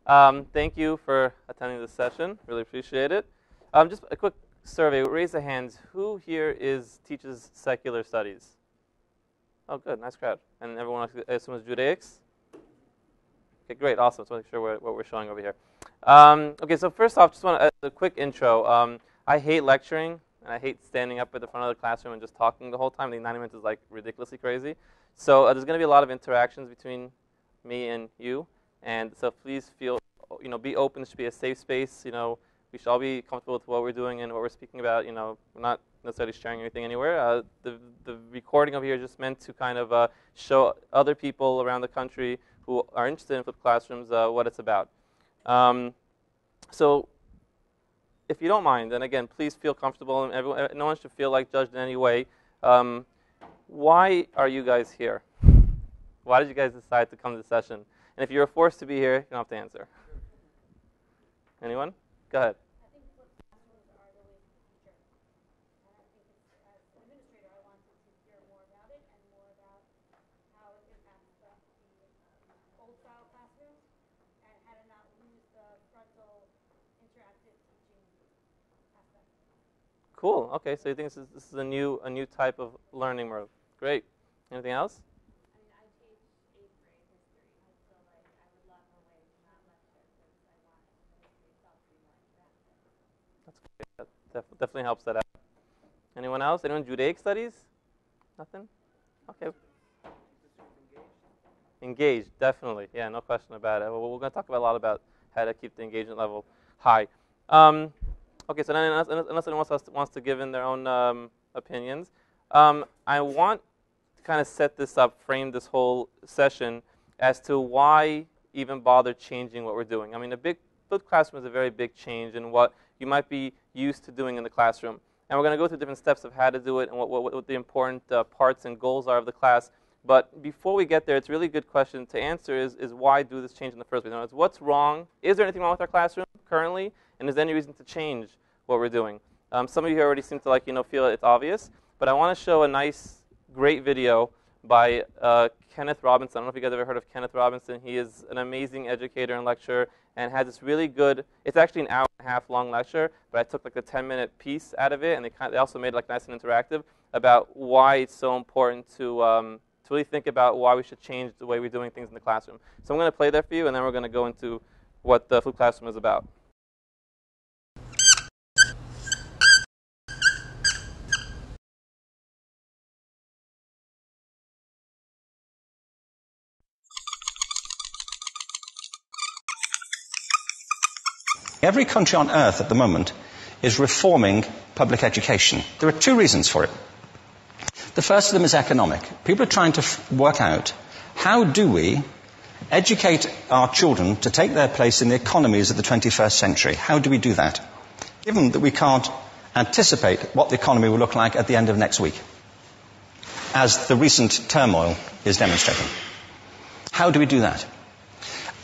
Thank you for attending this session. Really appreciate it. Just a quick survey. Raise the hands. Who here teaches secular studies? Oh, good. Nice crowd. And everyone else, I assume, is Judaics? Okay, great. Awesome. So make sure what we're showing over here. Okay, so first off, just want a quick intro. I hate lecturing, and I hate standing up at the front of the classroom and just talking the whole time. I think 90 minutes is like ridiculously crazy. So there's going to be a lot of interactions between me and you. And so please feel, be open. This should be a safe space. We should all be comfortable with what we're doing and what we're speaking about. We're not necessarily sharing anything anywhere. The recording over here is just meant to kind of show other people around the country who are interested in flipped classrooms what it's about. So if you don't mind, and again, please feel comfortable. And no one should feel like judged in any way. Why are you guys here? Why did you guys decide to come to the session? And if you were forced to be here, you don't have to answer. Anyone? Go ahead. I think flipped classrooms are the way to the future. And I think as an administrator, I wanted to hear more about it and more about how it impacts the old-style classrooms and how to not lose the frontal interactive teaching aspect. Cool. Okay, so you think this is a new type of learning mode. Great. Anything else? Definitely helps that out. Anyone else? Anyone Judaic studies? Nothing? Okay. Engaged, definitely. Yeah, no question about it. Well, we're going to talk a lot about how to keep the engagement level high. Okay, so then unless anyone else wants to give in their own opinions, I want to kind of set this up, frame this whole session as to why even bother changing what we're doing. I mean, a flipped classroom is a very big change in what you might be used to doing in the classroom. And we're going to go through different steps of how to do it and what the important parts and goals are of the class. But before we get there, it's a really good question to answer is why do this change in the first place? What's wrong? Is there anything wrong with our classroom currently? And is there any reason to change what we're doing? Some of you already seem to feel it's obvious. But I want to show a nice, great video by Kenneth Robinson. I don't know if you guys have ever heard of Kenneth Robinson. He is an amazing educator and lecturer and has this really good, it's actually an hour and a half long lecture, but I took like a 10-minute piece out of it, and they also made it like nice and interactive about why it's so important to really think about why we should change the way we're doing things in the classroom. So I'm going to play that for you, and then we're going to go into what the flipped classroom is about. Every country on earth at the moment is reforming public education. There are two reasons for it. The first of them is economic. People are trying to work out how do we educate our children to take their place in the economies of the 21st century. How do we do that? Given that we can't anticipate what the economy will look like at the end of next week, as the recent turmoil is demonstrating. How do we do that?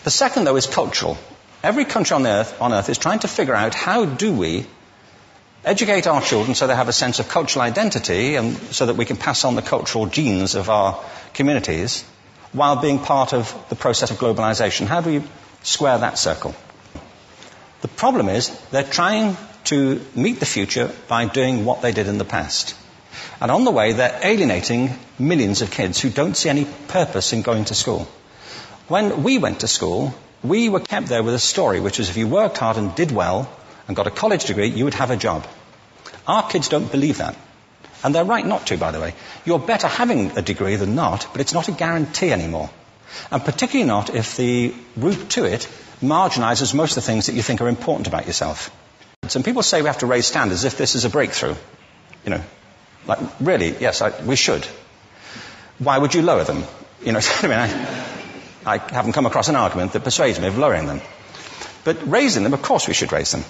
The second, though, is cultural. Every country on earth is trying to figure out how do we educate our children so they have a sense of cultural identity and so that we can pass on the cultural genes of our communities while being part of the process of globalization. How do we square that circle? The problem is they're trying to meet the future by doing what they did in the past. And on the way, they're alienating millions of kids who don't see any purpose in going to school. When we went to school, we were kept there with a story, which was if you worked hard and did well and got a college degree, you would have a job. Our kids don't believe that. And they're right not to, by the way. You're better having a degree than not, but it's not a guarantee anymore. And particularly not if the route to it marginalizes most of the things that you think are important about yourself. Some people say we have to raise standards as if this is a breakthrough. Like, really, yes, we should. Why would you lower them? I haven't come across an argument that persuades me of lowering them. But raising them, of course we should raise them.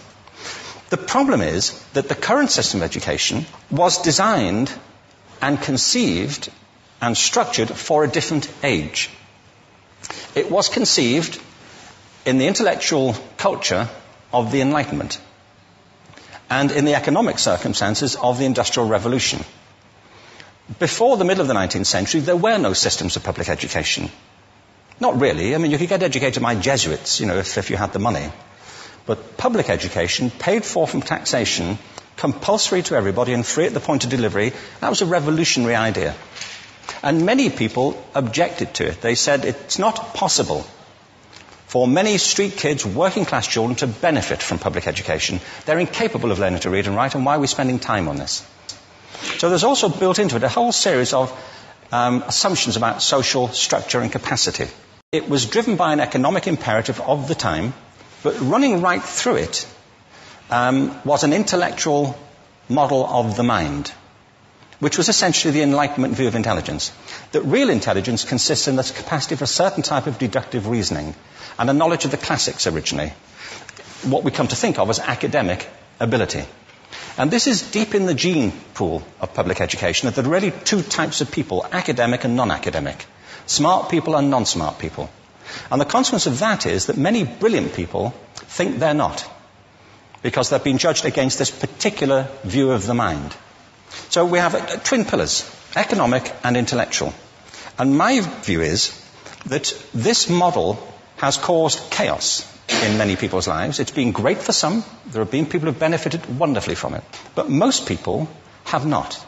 The problem is that the current system of education was designed and conceived and structured for a different age. It was conceived in the intellectual culture of the Enlightenment and in the economic circumstances of the Industrial Revolution. Before the middle of the 19th century, there were no systems of public education. Not really. I mean, you could get educated by Jesuits, if you had the money. But public education, paid for from taxation, compulsory to everybody and free at the point of delivery, that was a revolutionary idea. And many people objected to it. They said it's not possible for many street kids, working class children, to benefit from public education. They're incapable of learning to read and write, and why are we spending time on this? So there's also built into it a whole series of assumptions about social structure and capacity. It was driven by an economic imperative of the time, but running right through it was an intellectual model of the mind, which was essentially the Enlightenment view of intelligence. That real intelligence consists in the capacity for a certain type of deductive reasoning and a knowledge of the classics originally, what we come to think of as academic ability. And this is deep in the gene pool of public education, that there are really two types of people, academic and non-academic, smart people and non-smart people. And the consequence of that is that many brilliant people think they're not, because they've been judged against this particular view of the mind. So we have twin pillars, economic and intellectual. And my view is that this model has caused chaos in many people's lives. It's been great for some. There have been people who have benefited wonderfully from it. But most people have not.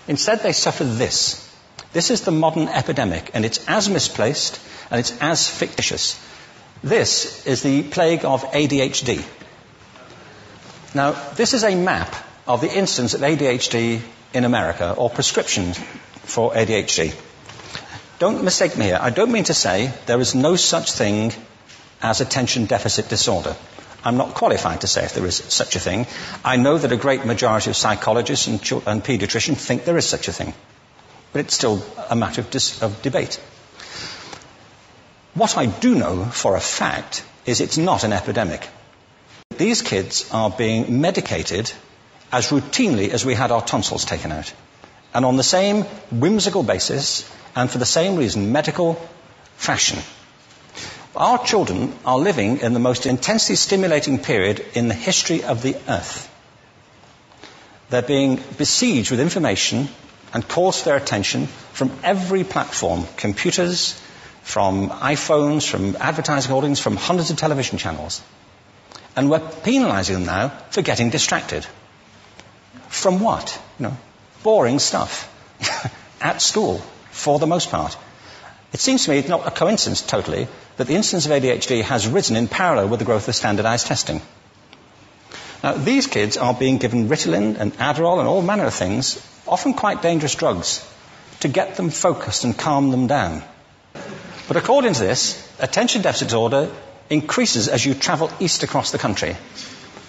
Instead, they suffer this. This is the modern epidemic, and it's as misplaced and it's as fictitious. This is the plague of ADHD. Now, this is a map of the incidence of ADHD in America, or prescriptions for ADHD. Don't mistake me here. I don't mean to say there is no such thing as attention deficit disorder. I'm not qualified to say if there is such a thing. I know that a great majority of psychologists and paediatricians think there is such a thing. But it's still a matter of debate. What I do know for a fact is it's not an epidemic. These kids are being medicated as routinely as we had our tonsils taken out. And on the same whimsical basis, and for the same reason, medical fashion. Our children are living in the most intensely stimulating period in the history of the earth. They're being besieged with information and calls for their attention from every platform, computers, from iPhones, from advertising holdings, from hundreds of television channels. And we're penalizing them now for getting distracted. From what? Boring stuff. At school, for the most part. It seems to me it's not a coincidence totally that the incidence of ADHD has risen in parallel with the growth of standardized testing. Now, these kids are being given Ritalin and Adderall and all manner of things, often quite dangerous drugs, to get them focused and calm them down. But according to this, attention deficit disorder increases as you travel east across the country.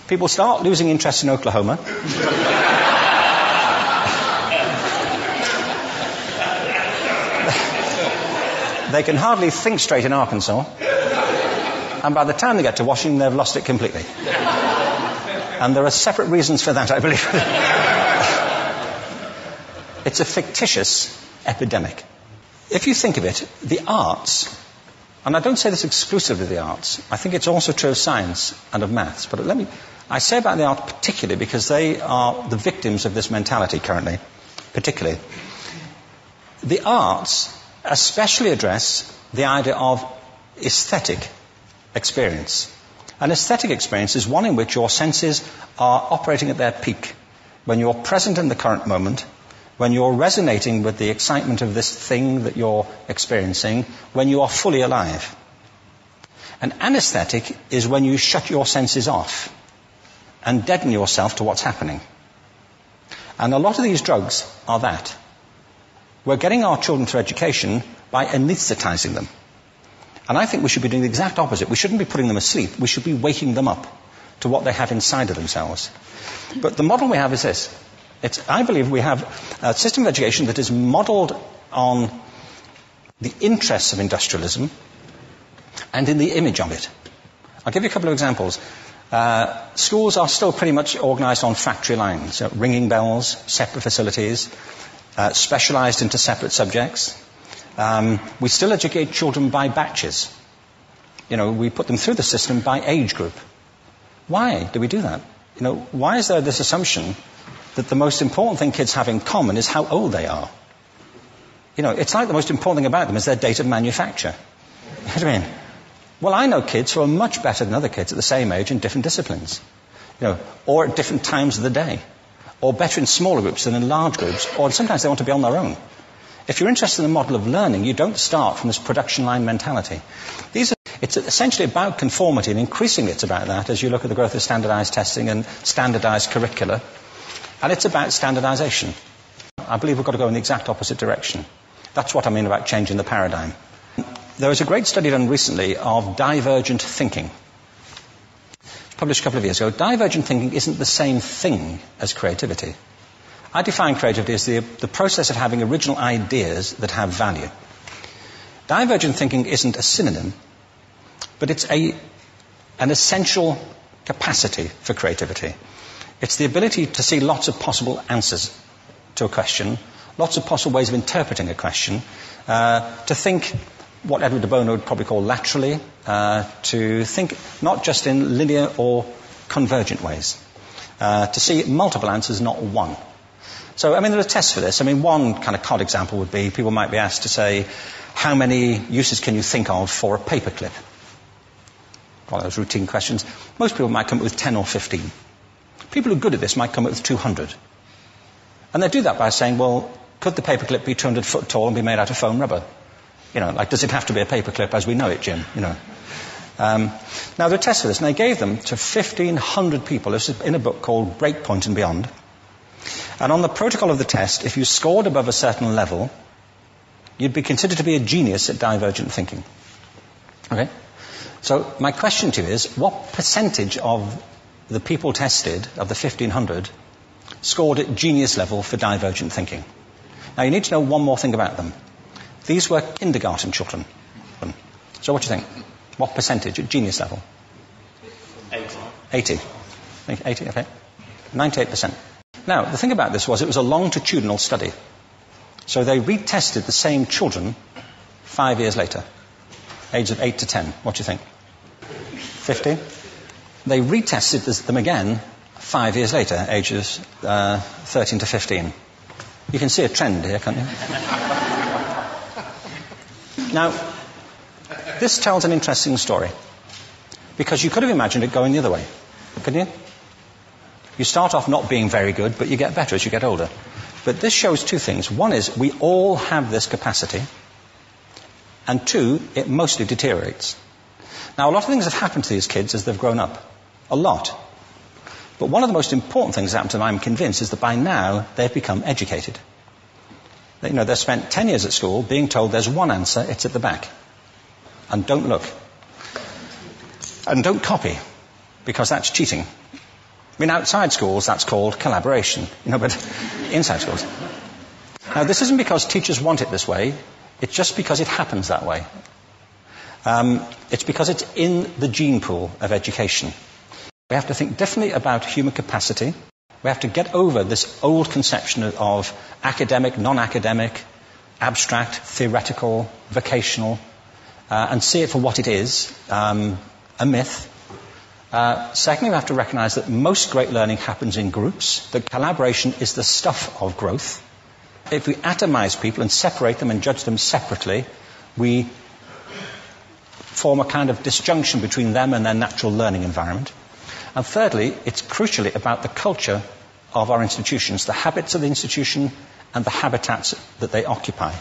People start losing interest in Oklahoma. They can hardly think straight in Arkansas. And by the time they get to Washington, they've lost it completely. And there are separate reasons for that, I believe. It's a fictitious epidemic. If you think of it, the arts, and I don't say this exclusively of the arts, I think it's also true of science and of maths, but I say about the arts particularly because they are the victims of this mentality currently, particularly. The arts especially address the idea of aesthetic experience. An aesthetic experience is one in which your senses are operating at their peak, when you're present in the current moment, when you're resonating with the excitement of this thing that you're experiencing, when you are fully alive. An anesthetic is when you shut your senses off and deaden yourself to what's happening. And a lot of these drugs are that. We're getting our children through education by anesthetizing them. And I think we should be doing the exact opposite. We shouldn't be putting them asleep. We should be waking them up to what they have inside of themselves. But the model we have is this. I believe we have a system of education that is modeled on the interests of industrialism and in the image of it. I'll give you a couple of examples. Schools are still pretty much organized on factory lines, ringing bells, separate facilities, specialized into separate subjects. We still educate children by batches. We put them through the system by age group. Why do we do that? Why is there this assumption that the most important thing kids have in common is how old they are? It's like the most important thing about them is their date of manufacture. What do you mean? Well, I know kids who are much better than other kids at the same age in different disciplines, or at different times of the day, or better in smaller groups than in large groups, or sometimes they want to be on their own. If you're interested in the model of learning, you don't start from this production line mentality. It's essentially about conformity, and increasingly it's about that as you look at the growth of standardized testing and standardized curricula. And it's about standardization. I believe we've got to go in the exact opposite direction. That's what I mean about changing the paradigm. There was a great study done recently of divergent thinking. Published a couple of years ago. Divergent thinking isn't the same thing as creativity. I define creativity as the process of having original ideas that have value. Divergent thinking isn't a synonym, but it's an essential capacity for creativity. It's the ability to see lots of possible answers to a question, lots of possible ways of interpreting a question, to think what Edward de Bono would probably call laterally, to think not just in linear or convergent ways, to see multiple answers, not one. So, there are tests for this. One kind of cod example would be people might be asked to say, how many uses can you think of for a paperclip? One of those routine questions. Most people might come up with 10 or 15. People who are good at this might come up with 200. And they do that by saying, well, could the paperclip be 200 foot tall and be made out of foam rubber? Does it have to be a paperclip as we know it, Jim? Now, there are tests for this, and they gave them to 1,500 people. This is in a book called Breakpoint and Beyond. And on the protocol of the test, if you scored above a certain level, you'd be considered to be a genius at divergent thinking. Okay? So my question to you is, what percentage of the people tested, of the 1,500, scored at genius level for divergent thinking? Now, you need to know one more thing about them. These were kindergarten children. So what do you think? What percentage at genius level? 80. 80, okay. 98%. Now, the thing about this was it was a longitudinal study. So they retested the same children 5 years later, ages of 8 to 10. What do you think? 50? They retested them again 5 years later, ages 13 to 15. You can see a trend here, can't you? Now, this tells an interesting story, because you could have imagined it going the other way, couldn't you? You start off not being very good, but you get better as you get older. But this shows two things. One is we all have this capacity, and two, it mostly deteriorates. Now, a lot of things have happened to these kids as they've grown up. A lot. But one of the most important things that happened to them, I'm convinced, is that by now they've become educated. They've spent 10 years at school being told there's one answer, it's at the back. And don't look. And don't copy, because that's cheating. Outside schools, that's called collaboration. But inside schools. Now, this isn't because teachers want it this way. It's just because it happens that way. It's because it's in the gene pool of education. We have to think differently about human capacity. We have to get over this old conception of academic, non-academic, abstract, theoretical, vocational, and see it for what it is, a myth. Secondly, we have to recognize that most great learning happens in groups, that collaboration is the stuff of growth. If we atomize people and separate them and judge them separately, we form a kind of disjunction between them and their natural learning environment. And thirdly, it's crucially about the culture of our institutions, the habits of the institution and the habitats that they occupy.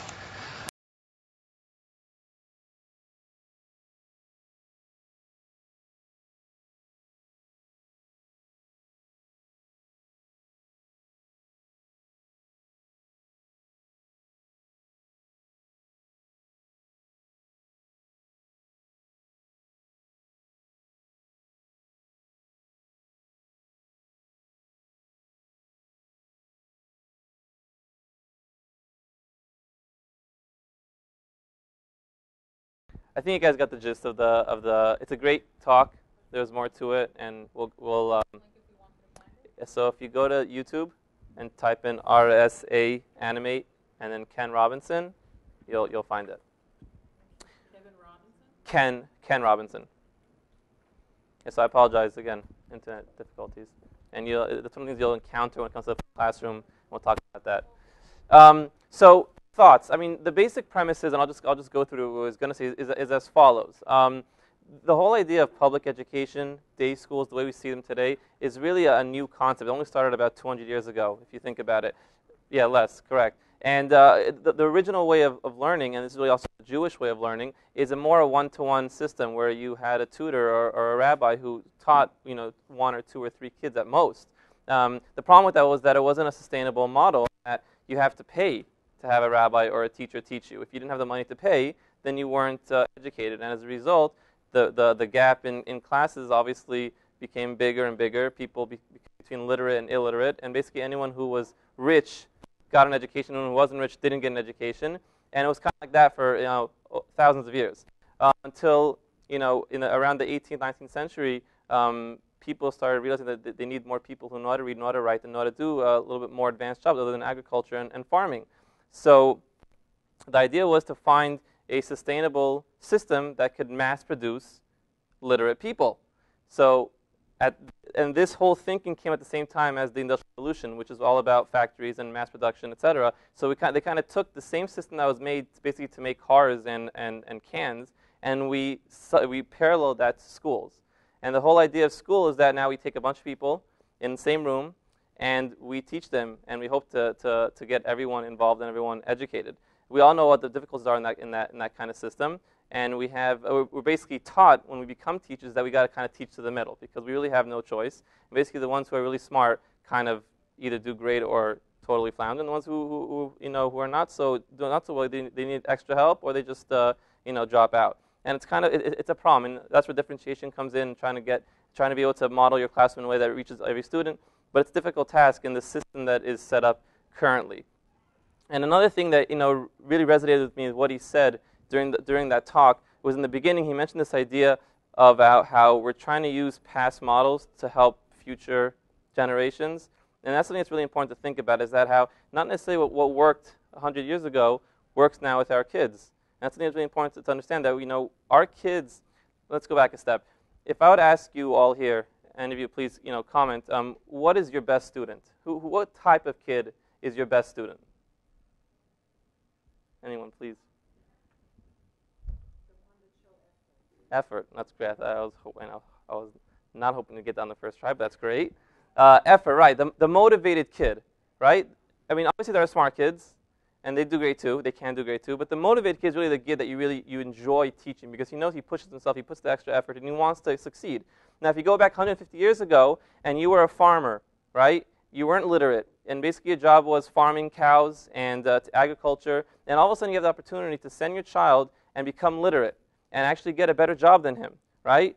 I think you guys got the gist of the. It's a great talk. There's more to it, and we'll. So if you go to YouTube and type in RSA animate and then Ken Robinson, you'll find it. Kevin Robinson? Ken Robinson. Yeah, so I apologize again, internet difficulties, and that's one of the things you'll encounter when it comes to the classroom. We'll talk about that. So thoughts. I mean, the basic premise is, and I'll just go through what I was going to say, is as follows. The whole idea of public education, day schools, the way we see them today, is really a new concept. It only started about 200 years ago, if you think about it. Yeah, less, correct. And the original way of learning, and this is really also the Jewish way of learning, is a more one-to-one system where you had a tutor or a rabbi who taught, 1 or 2 or 3 kids at most. The problem with that was that it wasn't a sustainable model, that you have to pay to have a rabbi or a teacher teach you. If you didn't have the money to pay, then you weren't educated. And as a result, the gap in classes obviously became bigger and bigger. People between literate and illiterate, and basically anyone who was rich got an education, and who wasn't rich didn't get an education. And it was kind of like that for thousands of years until around the 18th, 19th century. People started realizing that they need more people who know how to read, know how to write, and know how to do a little bit more advanced jobs other than agriculture and farming. So the idea was to find a sustainable system that could mass produce literate people. So, and this whole thinking came at the same time as the Industrial Revolution, which is all about factories and mass production, etc. So they kind of took the same system that was made basically to make cars and cans, and we paralleled that to schools. And the whole idea of school is that now we take a bunch of people in the same room, and we teach them, and we hope to get everyone involved and everyone educated. We all know what the difficulties are in that kind of system, and we're basically taught when we become teachers that we got to kind of teach to the middle, because we really have no choice. And basically, the ones who are really smart kind of either do great or totally flounder, and the ones who are not so well, they need extra help, or they just drop out. And it's kind of it's a problem, and that's where differentiation comes in, trying to be able to model your classroom in a way that reaches every student. But it's a difficult task in the system that is set up currently. And another thing that really resonated with me is what he said during that talk was in the beginning. He mentioned this idea about how we're trying to use past models to help future generations, and that's something that's really important to think about. Is that how not necessarily what worked 100 years ago works now with our kids. And that's something that's really important to understand, that our kids. Let's go back a step. If I would ask you all here, any of you please comment, what is your best student? What type of kid is your best student? Anyone, please. Effort. That's great. I was not hoping to get down the first try, but that's great. Effort, right. The motivated kid, right? I mean, obviously there are smart kids, and they do great too. They can do great too. But the motivated kid is really the kid that you enjoy teaching, because he knows he pushes himself, he puts the extra effort, and he wants to succeed. Now, if you go back 150 years ago, and you were a farmer, right? You weren't literate, and basically your job was farming cows and agriculture, and all of a sudden you have the opportunity to send your child and become literate and actually get a better job than him, right?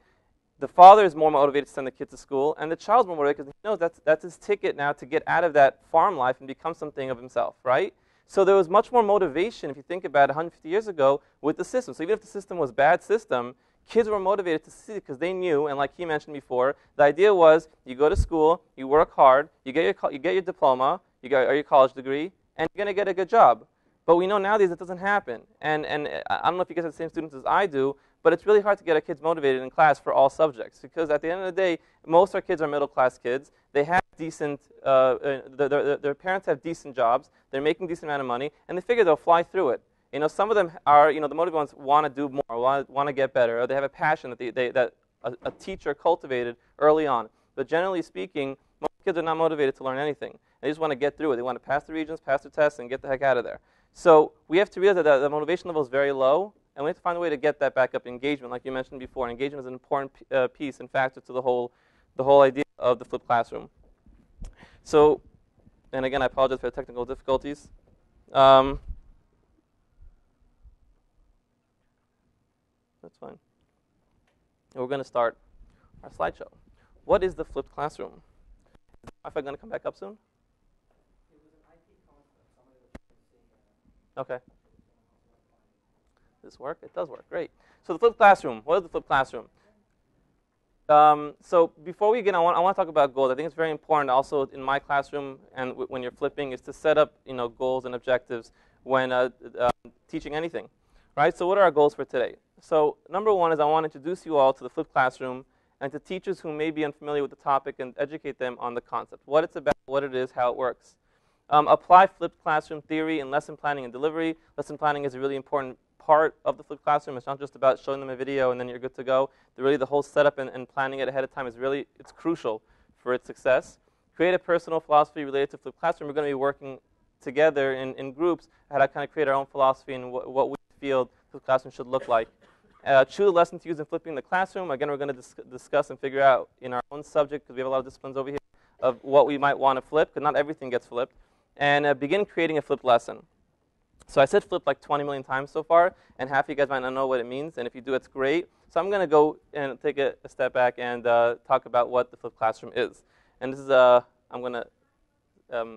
The father is more motivated to send the kid to school, and the child's more motivated because he knows that's his ticket now to get out of that farm life and become something of himself, right? So there was much more motivation, if you think about it, 150 years ago with the system. So even if the system was a bad system, kids were motivated to see it because they knew, and like he mentioned before, the idea was you go to school, you work hard, you get your diploma, or your college degree, and you're going to get a good job. But we know nowadays it doesn't happen. And I don't know if you guys have the same students as I do, but it's really hard to get our kids motivated in class for all subjects, because at the end of the day, most of our kids are middle-class kids. They have decent, their parents have decent jobs, they're making decent amount of money, and they figure they'll fly through it. Some of them are, the motivated ones want to do more, want to get better, or they have a passion that a teacher cultivated early on. But generally speaking, most kids are not motivated to learn anything. They just want to get through it. They want to pass the regions, pass the tests, and get the heck out of there. So we have to realize that the motivation level is very low, and we have to find a way to get that back up. Engagement, like you mentioned before, engagement is an important piece and factor to the whole idea of the flipped classroom. So, and again, I apologize for the technical difficulties. That's fine. And we're going to start our slideshow. What is the flipped classroom? Is Wi-Fi going to come back up soon? It was an IP concept. Somebody was saying, Okay. Does this work? It does work. Great. So the flipped classroom. What is the flipped classroom? So before we begin, I want to talk about goals. I think it's very important also in my classroom and when you're flipping is to set up goals and objectives when teaching anything. Right? So what are our goals for today? So number one is I want to introduce you all to the flipped classroom and to teachers who may be unfamiliar with the topic and educate them on the concept, what it's about, what it is, how it works. Apply flipped classroom theory in lesson planning and delivery. Lesson planning is a really important part of the flipped classroom. It's not just about showing them a video and then you're good to go. The whole setup and planning it ahead of time is it's crucial for its success. Create a personal philosophy related to flipped classroom. We're going to be working together in groups how to kind of create our own philosophy and what we feel the classroom should look like. Choose a lesson to use in flipping the classroom. Again, we're going to discuss and figure out in our own subject, because we have a lot of disciplines over here, of what we might want to flip, because not everything gets flipped. And begin creating a flipped lesson. So I said flip like 20 million times so far, and half of you guys might not know what it means, and if you do, it's great. So I'm going to go and take a step back and talk about what the flipped classroom is. And this is I'm going to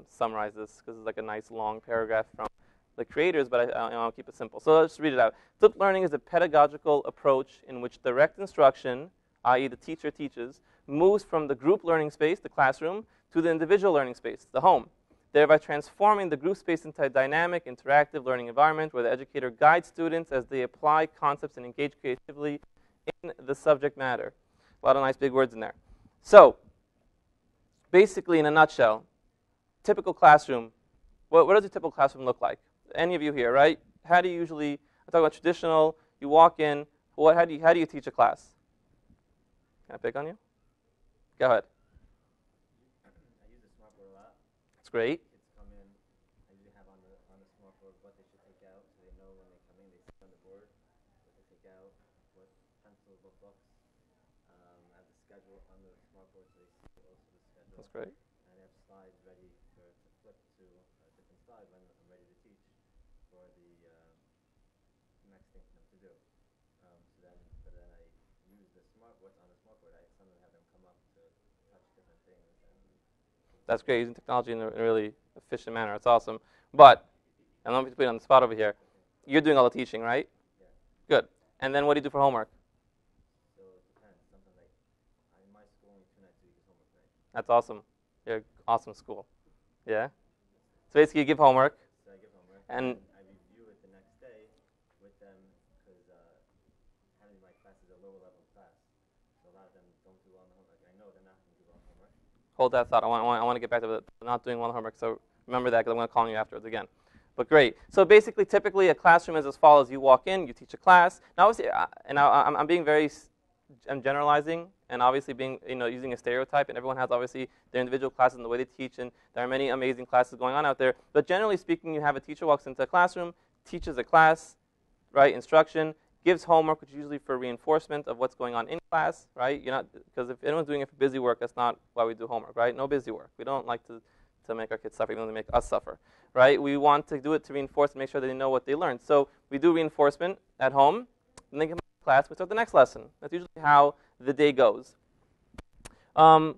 summarize this, because it's like a nice long paragraph from the creators, but I'll keep it simple. So let's read it out. Flipped learning is a pedagogical approach in which direct instruction, i.e. the teacher teaches, moves from the group learning space, the classroom, to the individual learning space, the home, thereby transforming the group space into a dynamic, interactive learning environment where the educator guides students as they apply concepts and engage creatively in the subject matter. A lot of nice big words in there. So, basically, in a nutshell, typical classroom, what does a typical classroom look like? Any of you here, right? How do you usually, I talk about traditional, you walk in, how do you teach a class? Can I pick on you? Go ahead. That's great. Kids come in, I usually have on the smartboard what they should take out, so they know when they come in, they see on the board what they take out, what pencils, what books. I have the schedule on the smartboard, so they see also the schedule. That's great. And I have slides ready to flip to a different slide when I'm ready to teach for the next thing for them to do. So then I use the smartboard on the smartboard. I sometimes have them come up to touch different things. That's great, using technology in a really efficient manner. It's awesome. But, and let me put it on the spot over here. You're doing all the teaching, right? Yeah. Good. And then what do you do for homework? So it depends. Something like, in my school, only 2 nights a week is homework night. That's awesome. You're an awesome school. Yeah? So basically you give homework. So I give homework. And I review it the next day with them, because having my class is a lower level class. So a lot of them don't do well on the homework. I know they're not going to do well on homework. hold that thought. I want to get back to the not doing well homework, so remember that, because I'm going to call you afterwards again. But great. So basically, typically, a classroom is as follows. You walk in, you teach a class. Now, obviously, I'm being I'm generalizing, and obviously being, using a stereotype, and everyone has obviously their individual classes and the way they teach, and there are many amazing classes going on out there. But generally speaking, you have a teacher walks into a classroom, teaches a class, right, instruction, gives homework, which is usually for reinforcement of what's going on in class, right? Because if anyone's doing it for busy work, that's not why we do homework, right? No busy work. We don't like to make our kids suffer, even though they make us suffer, right? We want to do it to reinforce and make sure that they know what they learned. So we do reinforcement at home, and then come to class, we start the next lesson. That's usually how the day goes. And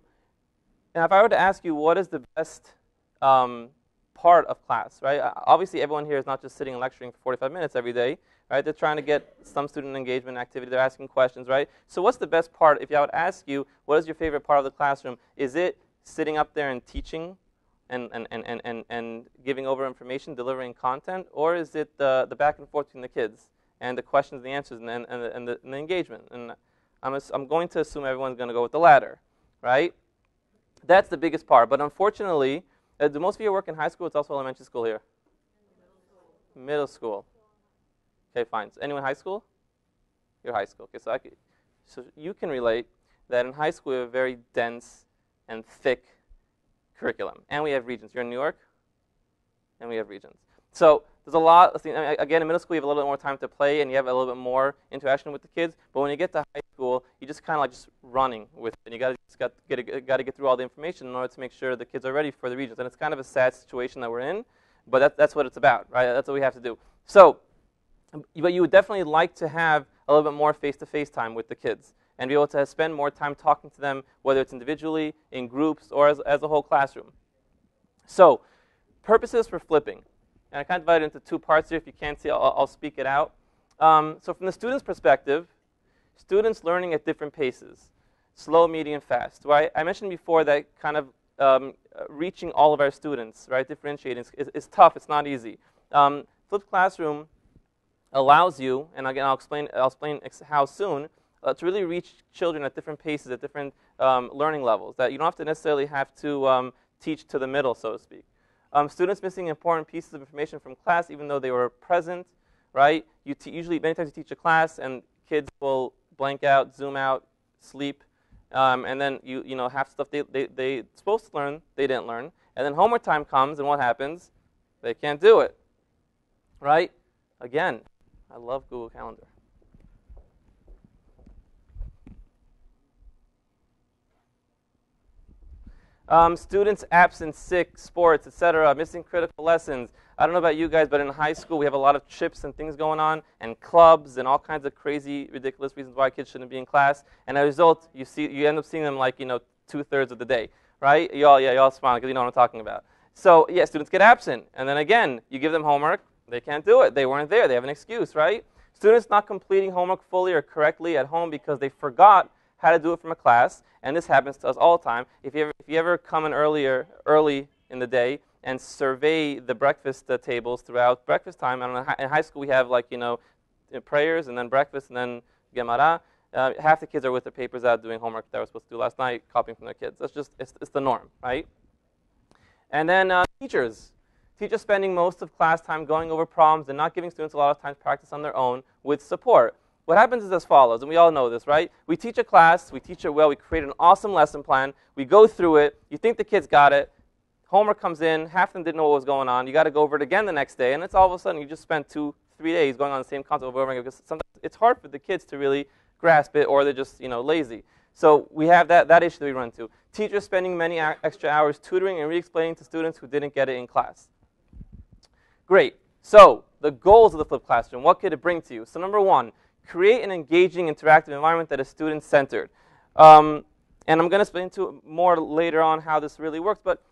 if I were to ask you, what is the best part of class, right? Obviously, everyone here is not just sitting and lecturing for 45 minutes every day, right? They're trying to get some student engagement activity. They're asking questions, right? So what's the best part? If I would ask you, what is your favorite part of the classroom? Is it sitting up there and teaching and giving over information, delivering content, or is it the back and forth between the kids and the questions and the answers and the engagement? And I'm going to assume everyone's going to go with the latter, right? That's the biggest part. But unfortunately, do most of you work in high school? It's also elementary school here. Middle school. Okay, fine. So anyone high school? You're high school. Okay, so you can relate that in high school we have a very dense and thick curriculum, and we have regions. You're in New York, and we have regions. So there's a lot. Again, in middle school you have a little bit more time to play, and you have a little bit more interaction with the kids. But when you get to high school, you just kind of like just running with it. And you got to get through all the information in order to make sure the kids are ready for the regions. And it's kind of a sad situation that we're in, but that's what it's about, right? That's what we have to do. So, but you would definitely like to have a little bit more face-to-face time with the kids and be able to spend more time talking to them, whether it's individually, in groups, or as a whole classroom. So, purposes for flipping. And I kind of divide it into two parts here. If you can't see, I'll speak it out. So from the student's perspective, students learning at different paces, slow, medium, fast. Right? I mentioned before that kind of reaching all of our students, right, differentiating is tough. It's not easy. Flipped classroom allows you, and again I'll explain how soon, to really reach children at different paces, at different learning levels. That you don't have to necessarily have to teach to the middle, so to speak. Students missing important pieces of information from class even though they were present, right? Usually, many times you teach a class and kids will blank out, zoom out, sleep, and then you know half stuff they supposed to learn, they didn't learn. And then homework time comes, and what happens? They can't do it, right? Again, I love Google Calendar. Students absent, sick, sports, etc., missing critical lessons. I don't know about you guys, but in high school we have a lot of trips and things going on, and clubs, and all kinds of crazy, ridiculous reasons why kids shouldn't be in class. And as a result, you end up seeing them like 2/3 of the day, right? Y'all smile because you know what I'm talking about. So yeah, students get absent, and then again, you give them homework, they can't do it. They weren't there. They have an excuse, right? Students not completing homework fully or correctly at home because they forgot how to do it from a class, and this happens to us all the time. If you ever come in early in the day and survey the breakfast tables throughout breakfast time, in high school we have prayers and then breakfast and then Gemara. Half the kids are with their papers out doing homework that they were supposed to do last night, copying from their kids. That's just it's the norm, right? And then teachers spending most of class time going over problems and not giving students a lot of time to practice on their own with support. What happens is as follows, and we all know this, right? We teach a class, we teach it well, we create an awesome lesson plan, we go through it, you think the kids got it, homework comes in, half of them didn't know what was going on, you got to go over it again the next day, and it's all of a sudden you just spent 2-3 days going on the same concept over and over again because sometimes it's hard for the kids to really grasp it, or they're just lazy. So we have that issue that we run into. Teachers spending many extra hours tutoring and re-explaining to students who didn't get it in class. Great. So the goals of the flipped classroom, what could it bring to you? So number one, create an engaging, interactive environment that is student-centered. And I'm going to explain into more later on how this really works, but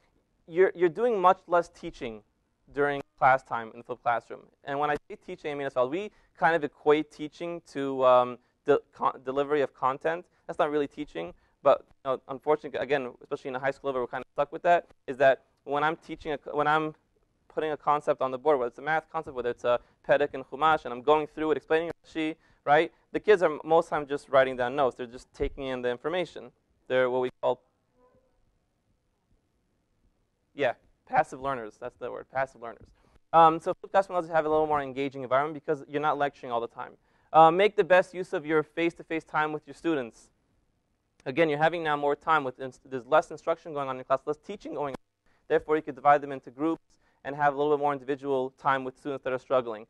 you're doing much less teaching during class time in the flipped classroom. And when I say teaching, I mean as well, we kind of equate teaching to delivery of content. That's not really teaching, but unfortunately, again, especially in the high school level, we're kind of stuck with that, is that when I'm teaching, when I'm putting a concept on the board, whether it's a math concept, whether it's a Perek and Chumash, and I'm going through it, explaining Rashi, right? The kids are most of the time just writing down notes. They're just taking in the information. They're what we call, passive learners. That's the word, passive learners. So flipped classroom allows you to have a little more engaging environment because you're not lecturing all the time. Make the best use of your face-to-face time with your students. Again, you're having now more time. There's less instruction going on in class, less teaching going on. Therefore, you could divide them into groups and have a little bit more individual time with students that are struggling.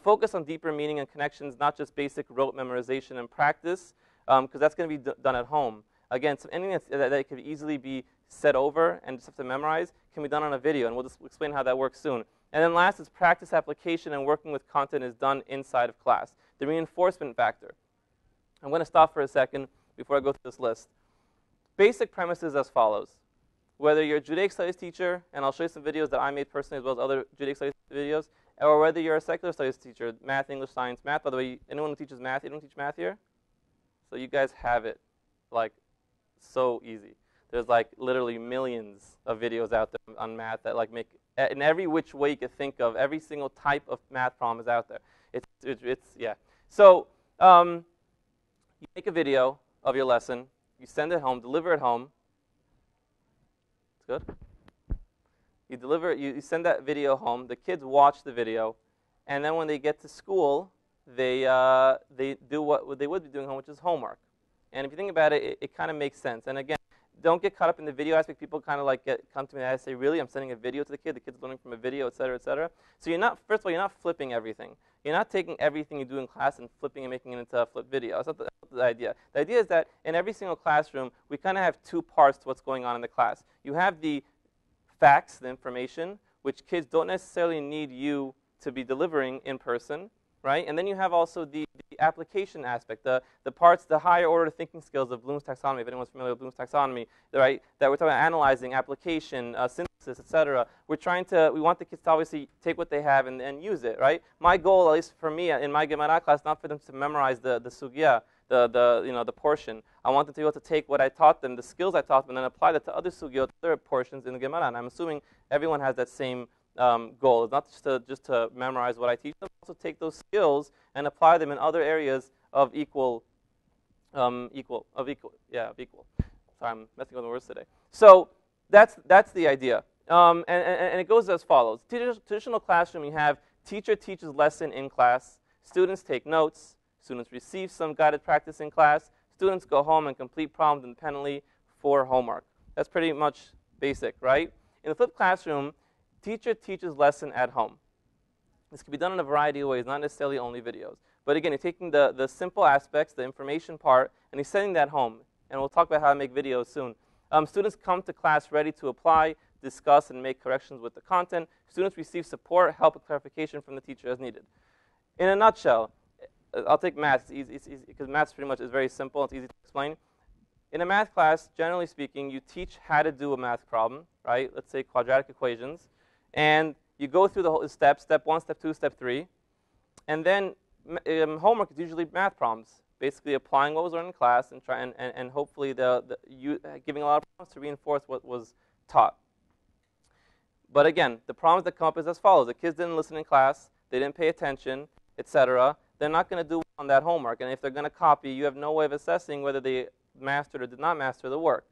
Focus on deeper meaning and connections, not just basic rote memorization and practice, because that's going to be done at home. Again, anything that could easily be said over and just have to memorize can be done on a video, and we'll just explain how that works soon. And then last is practice application and working with content is done inside of class. The reinforcement factor. I'm going to stop for a second before I go through this list. Basic premises as follows. Whether you're a Judaic studies teacher, and I'll show you some videos that I made personally as well as other Judaic studies videos, or whether you're a secular studies teacher, math, English, science, math. By the way, anyone who teaches math, you don't teach math here? So you guys have it, like, so easy. There's like literally millions of videos out there on math that like make, in every which way you could think of, every single type of math problem is out there. Yeah. So you make a video of your lesson, you send it home, deliver it home. It's good. You deliver it, you send that video home, the kids watch the video, and then when they get to school, they do what they would be doing home, which is homework. And if you think about it, it kind of makes sense. And again, don't get caught up in the video aspect. People kind of like come to me and I say, really? I'm sending a video to the kid's learning from a video, et cetera, et cetera. So you're not, first of all, you're not flipping everything. You're not taking everything you do in class and flipping and making it into a flip video. That's not the idea. The idea is that in every single classroom, we kind of have two parts to what's going on in the class. You have the facts, the information, which kids don't necessarily need you to be delivering in person, right? And then you have also the application aspect, the parts, the higher order thinking skills of Bloom's taxonomy, if anyone's familiar with Bloom's taxonomy, right? That we're talking about analyzing, application, synthesis, etc. We want the kids to obviously take what they have and use it, right? My goal, at least for me in my Gemara class, not for them to memorize the sugya, the portion. I want them to be able to take what I taught them, the skills I taught them, and then apply that to other sugyot, other portions in the Gemara. And I'm assuming everyone has that same goal. It's not just to memorize what I teach them, also take those skills and apply them in other areas of equal. Sorry, I'm messing with the words today. So that's the idea. And it goes as follows. Traditional classroom, you have teacher teaches lesson in class, students take notes, students receive some guided practice in class, students go home and complete problems independently for homework. That's pretty much basic, right? In the flipped classroom, teacher teaches lesson at home. This can be done in a variety of ways, not necessarily only videos. But again, you're taking the simple aspects, the information part, and he's sending that home. And we'll talk about how to make videos soon. Students come to class ready to apply, discuss, and make corrections with the content. Students receive support, help, and clarification from the teacher as needed. In a nutshell, I'll take math. It's easy because math pretty much is very simple. It's easy to explain. In a math class, generally speaking, you teach how to do a math problem, right? Let's say quadratic equations. And you go through the whole steps, step 1, step 2, step 3. And then homework is usually math problems, basically applying what was learned in class and hopefully giving a lot of problems to reinforce what was taught. But again, the problems that come up is as follows. The kids didn't listen in class, they didn't pay attention, etc. They're not going to do on that homework. And if they're going to copy, you have no way of assessing whether they mastered or did not master the work.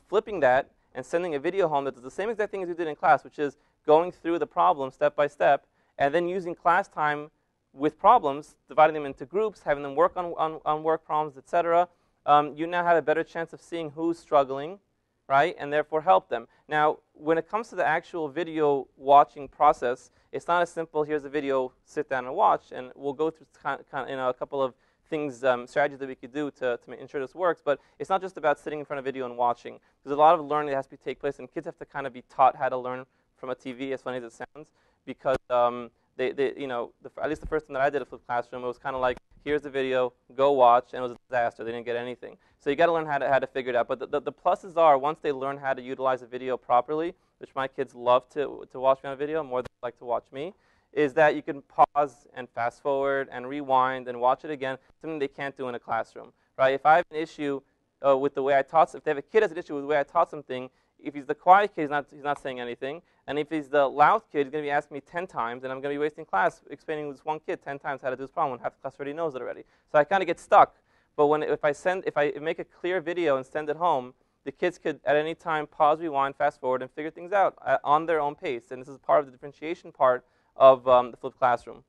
Flipping that and sending a video home that does the same exact thing as you did in class, which is going through the problem step by step, and then using class time with problems, dividing them into groups, having them work on work problems, etc. You now have a better chance of seeing who's struggling, right, and therefore help them. Now, when it comes to the actual video watching process, it's not as simple, here's a video, sit down and watch, and we'll go through a couple of things, strategies that we could do to ensure this works, but it's not just about sitting in front of a video and watching. There's a lot of learning that has to take place, and kids have to kind of be taught how to learn from a TV, as funny as it sounds, because at least the first time that I did a flipped classroom, it was kind of like, here's the video, go watch, and it was a disaster. They didn't get anything. So you got to learn how to figure it out. But the pluses are, once they learn how to utilize a video properly, which my kids love to watch me on a video, more than they like to watch me, is that you can pause and fast forward and rewind and watch it again, something they can't do in a classroom, right? If I have an issue with the way I taught, if they have a kid has an issue with the way I taught something, if he's the quiet kid, he's not saying anything. And if he's the loud kid, he's going to be asking me 10 times, and I'm going to be wasting class explaining to this one kid 10 times how to do this problem when half the class already knows it already. So I kind of get stuck. But if I make a clear video and send it home, the kids could at any time pause, rewind, fast forward, and figure things out on their own pace. And this is part of the differentiation part of the flipped classroom.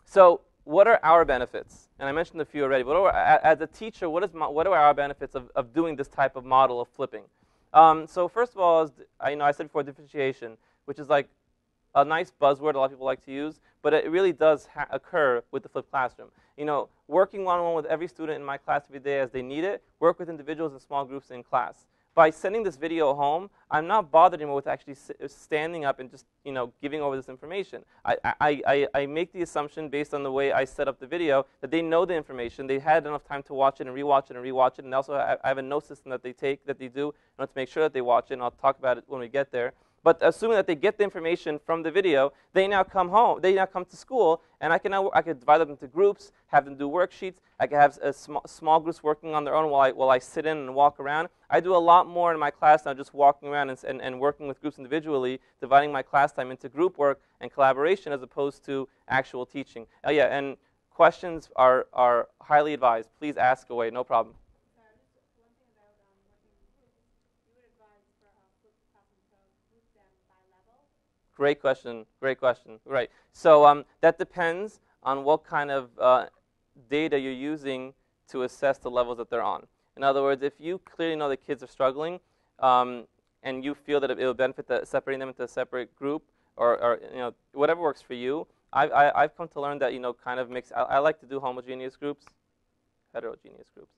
So what are our benefits? And I mentioned a few already. As a teacher, what are our benefits of doing this type of model of flipping? So first of all, I said before, differentiation, which is like a nice buzzword a lot of people like to use, but it really does occur with the flipped classroom. Working one-on-one with every student in my class every day as they need it, work with individuals in small groups in class. By sending this video home, I'm not bothered anymore with actually standing up and just giving over this information. I make the assumption based on the way I set up the video that they know the information, they had enough time to watch it and rewatch it and rewatch it, and also I have a note system that they do in order to make sure that they watch it, and I'll talk about it when we get there. But assuming that they get the information from the video, they now come home. They now come to school, and I could divide them into groups, have them do worksheets. I could have small groups working on their own while I sit in and walk around. I do a lot more in my class now, just walking around and working with groups individually, dividing my class time into group work and collaboration as opposed to actual teaching. And questions are highly advised. Please ask away, no problem. Great question. Right. So that depends on what kind of data you're using to assess the levels that they're on. In other words, if you clearly know that kids are struggling and you feel that it will benefit separating them into a separate group or whatever works for you, I've come to learn that kind of mix. I like to do homogeneous groups, heterogeneous groups.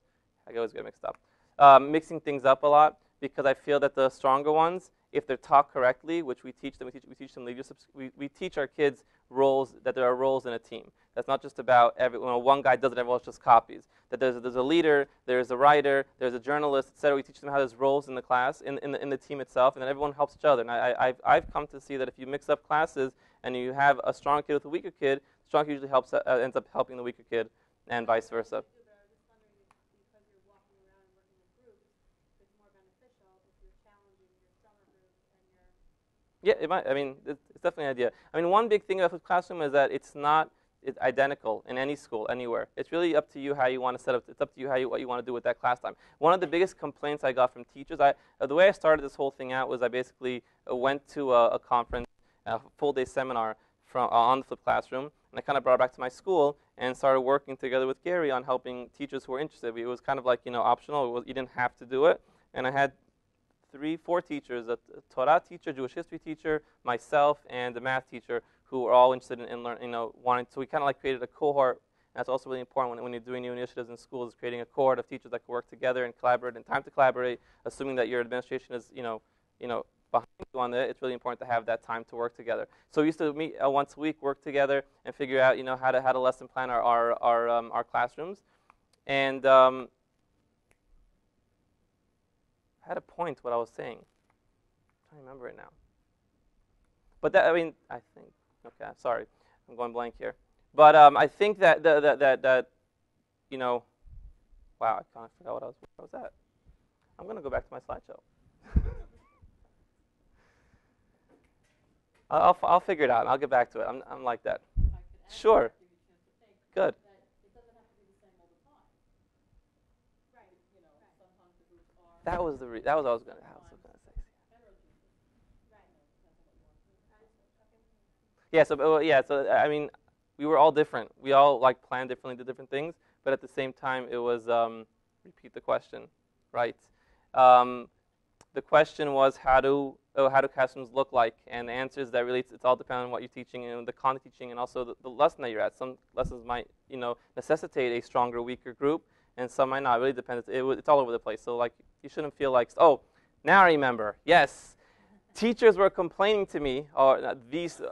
I always get mixed up. Mixing things up a lot because I feel that the stronger ones, if they're taught correctly, which we teach them, we teach our kids roles, that there are roles in a team. That's not just about one guy does it, everyone else just copies. That there's a leader, there's a writer, there's a journalist, etc. We teach them how there's roles in the class, in the team itself, and then everyone helps each other. And I've come to see that if you mix up classes and you have a strong kid with a weaker kid, the strong kid usually ends up helping the weaker kid, and vice versa. Yeah, it might. I mean, it's definitely an idea. I mean, one big thing about flipped classroom is that it's not it's identical in any school, anywhere. It's really up to you how you want to set up. It's up to you what you want to do with that class time. One of the biggest complaints I got from teachers, the way I started this whole thing out was I basically went to a conference, a full-day seminar on the flipped classroom, and I kind of brought it back to my school and started working together with Gary on helping teachers who were interested. It was kind of like, optional. You didn't have to do it. And I had 3-4 teachers, a Torah teacher, Jewish history teacher, myself, and a math teacher who were all interested in learning, wanting. So we kind of like created a cohort. And that's also really important when you're doing new initiatives in schools, is creating a cohort of teachers that can work together and collaborate, and time to collaborate, assuming that your administration is, behind you on it. It's really important to have that time to work together. So we used to meet once a week, work together, and figure out, how to lesson plan our classrooms. And I had a point what I was saying. I'm trying to remember it now. But I think. Okay, I'm sorry, I'm going blank here. But I think that wow, I kind of forgot where I was at. I'm going to go back to my slideshow. I'll figure it out. I'll get back to it. I'm like that. Sure. Good. That was what I was going to say. Yeah. So I mean, we were all different. We all planned differently, did different things, but at the same time, it was repeat the question, right? The question was how do classrooms look like, and the answer is that really it's all dependent on what you're teaching and the content teaching, and also the lesson that you're at. Some lessons might necessitate a stronger, weaker group, and some might not. It really depends. It's all over the place. So you shouldn't feel like, oh, now I remember. Yes, teachers were complaining to me, or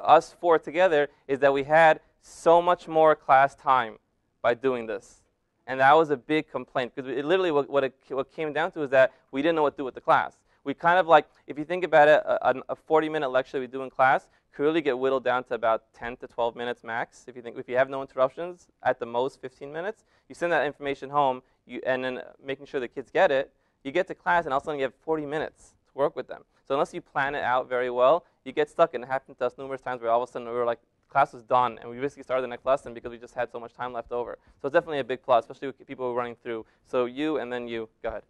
us 4 together, is that we had so much more class time by doing this. And that was a big complaint, because literally what came down to is that we didn't know what to do with the class. We kind of if you think about it, a 40-minute lecture we do in class could really get whittled down to about 10 to 12 minutes max. If you have no interruptions, at the most 15 minutes, you send that information home, and then making sure the kids get it, you get to class, and all of a sudden you have 40 minutes to work with them. So unless you plan it out very well, you get stuck. And it happened to us numerous times where all of a sudden we were class was done, and we basically started the next lesson because we just had so much time left over. So it's definitely a big plus, especially with people who are running through. So you, and then you. Go ahead.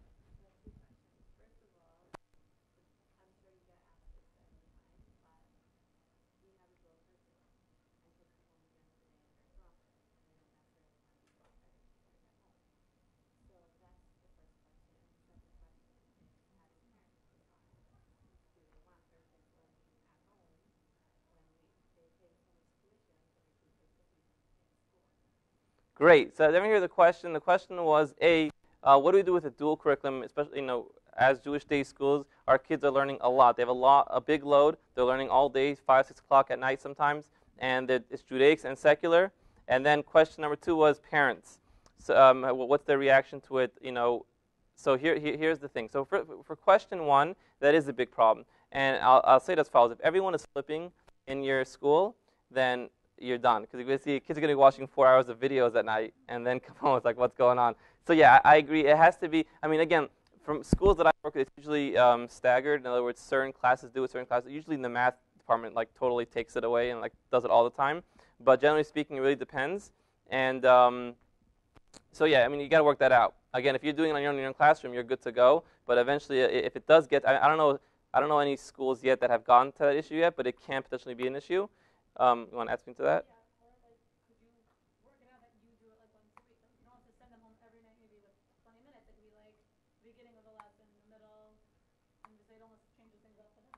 Great. So then we hear the question. The question was, what do we do with a dual curriculum, especially, as Jewish day schools, our kids are learning a lot. They have a big load. They're learning all day, 5, 6 o'clock at night sometimes, and it's Judaics and secular. And then question number 2 was parents. So what's their reaction to it? So here's the thing. So for question 1, that is a big problem. And I'll say it as follows. If everyone is flipping in your school, then you're done, because you're going to see kids are going to be watching 4 hours of videos at night and then come home, it's what's going on. So yeah, I agree. It has to be, again, from schools that I work with, it's usually staggered. In other words, certain classes do it, certain classes. Usually in the math department, totally takes it away and does it all the time. But generally speaking, it really depends. And so yeah, you got to work that out. Again, if you're doing it in your own classroom, you're good to go. But eventually, if it does get, I don't know any schools yet that have gotten to that issue yet, but it can potentially be an issue. You want to ask me to that? Yeah, or could you work it out that you do it once a week? You don't have to send them home every night, maybe with 20 minutes. It could be beginning of the lesson, the middle, and it almost changes things up for them.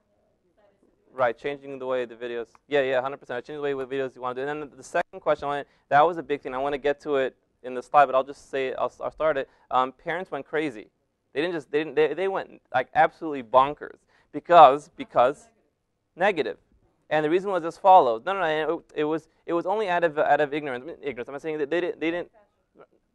Right, changing the way the videos. Yeah, 100%. Changing the way the videos you want to do. And then the second question, that was a big thing. I want to get to it in the slide, but I'll just say I'll start it. Parents went crazy. They went absolutely bonkers because negative. And the reason was as follows. No. It was only out of ignorance. I'm not saying that they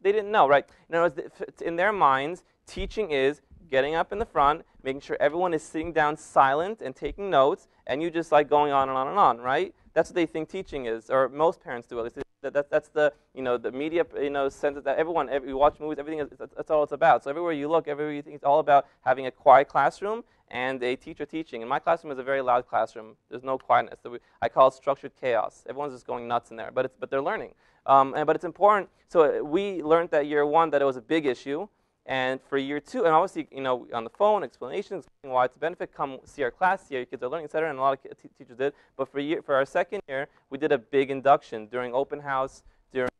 didn't know, right? In other words, in their minds, teaching is getting up in the front, making sure everyone is sitting down silent and taking notes, and you just going on and on and on, right? That's what they think teaching is, or most parents do. At least That's the the media sense that everyone you watch movies, everything that's all it's about. So everywhere you look, everywhere you think, it's all about having a quiet classroom and a teacher teaching. And my classroom is a very loud classroom. There's no quietness. I call it structured chaos. Everyone's just going nuts in there, but they're learning. But it's important. So we learned that year one that it was a big issue. And for year two, and obviously, on the phone, explanations, why it's a benefit, come see our class, see how your kids are learning, et cetera, and a lot of teachers did. But for our second year, we did a big induction during open house, during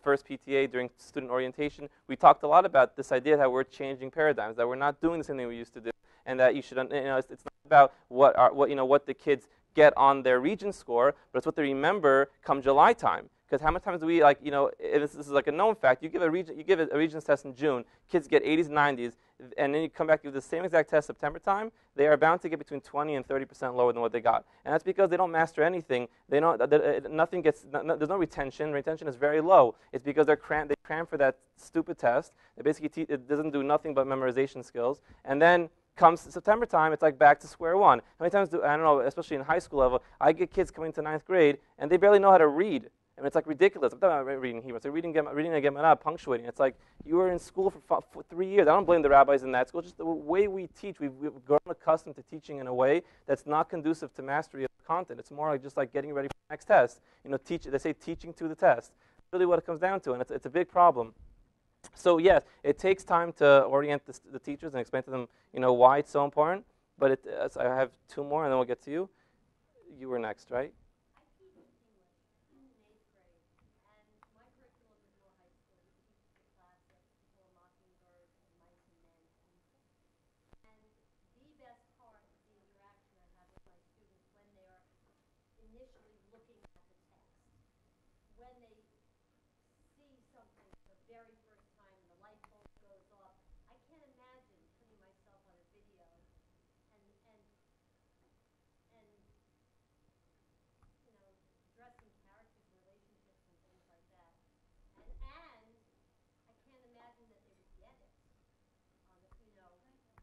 first PTA, during student orientation. We talked a lot about this idea that we're changing paradigms, that we're not doing the same thing we used to do, and that you should, it's not about what the kids get on their region score, but it's what they remember come July time. Because how many times do we this is like a known fact, you give a regions test in June, kids get 80s and 90s, and then you come back, give the same exact test September time, they are bound to get between 20 and 30% lower than what they got. And that's because they don't master anything. They don't, nothing gets, there's no retention. Retention is very low. It's because they cram for that stupid test. It basically it doesn't do nothing but memorization skills. And then comes September time, it's like back to square one. How many times I don't know, especially in high school level, I get kids coming to 9th grade, and they barely know how to read. I mean, it's like ridiculous. I'm talking about reading Hebrew. It's like reading a Gemara, punctuating. It's like you were in school for 3 years. I don't blame the rabbis in that school. Just the way we teach, we've grown accustomed to teaching in a way that's not conducive to mastery of content. It's more like just like getting ready for the next test. They say teaching to the test. That's really what it comes down to, and it's a big problem. So yes, it takes time to orient the teachers and explain to them, why it's so important. But I have two more, and then we'll get to you. You were next, right? Initially looking at the text. When they see something for the very first time and the light bulb goes off, I can't imagine putting myself on a video and dressing characters, relationships, and things like that. And I can't imagine that they would get it on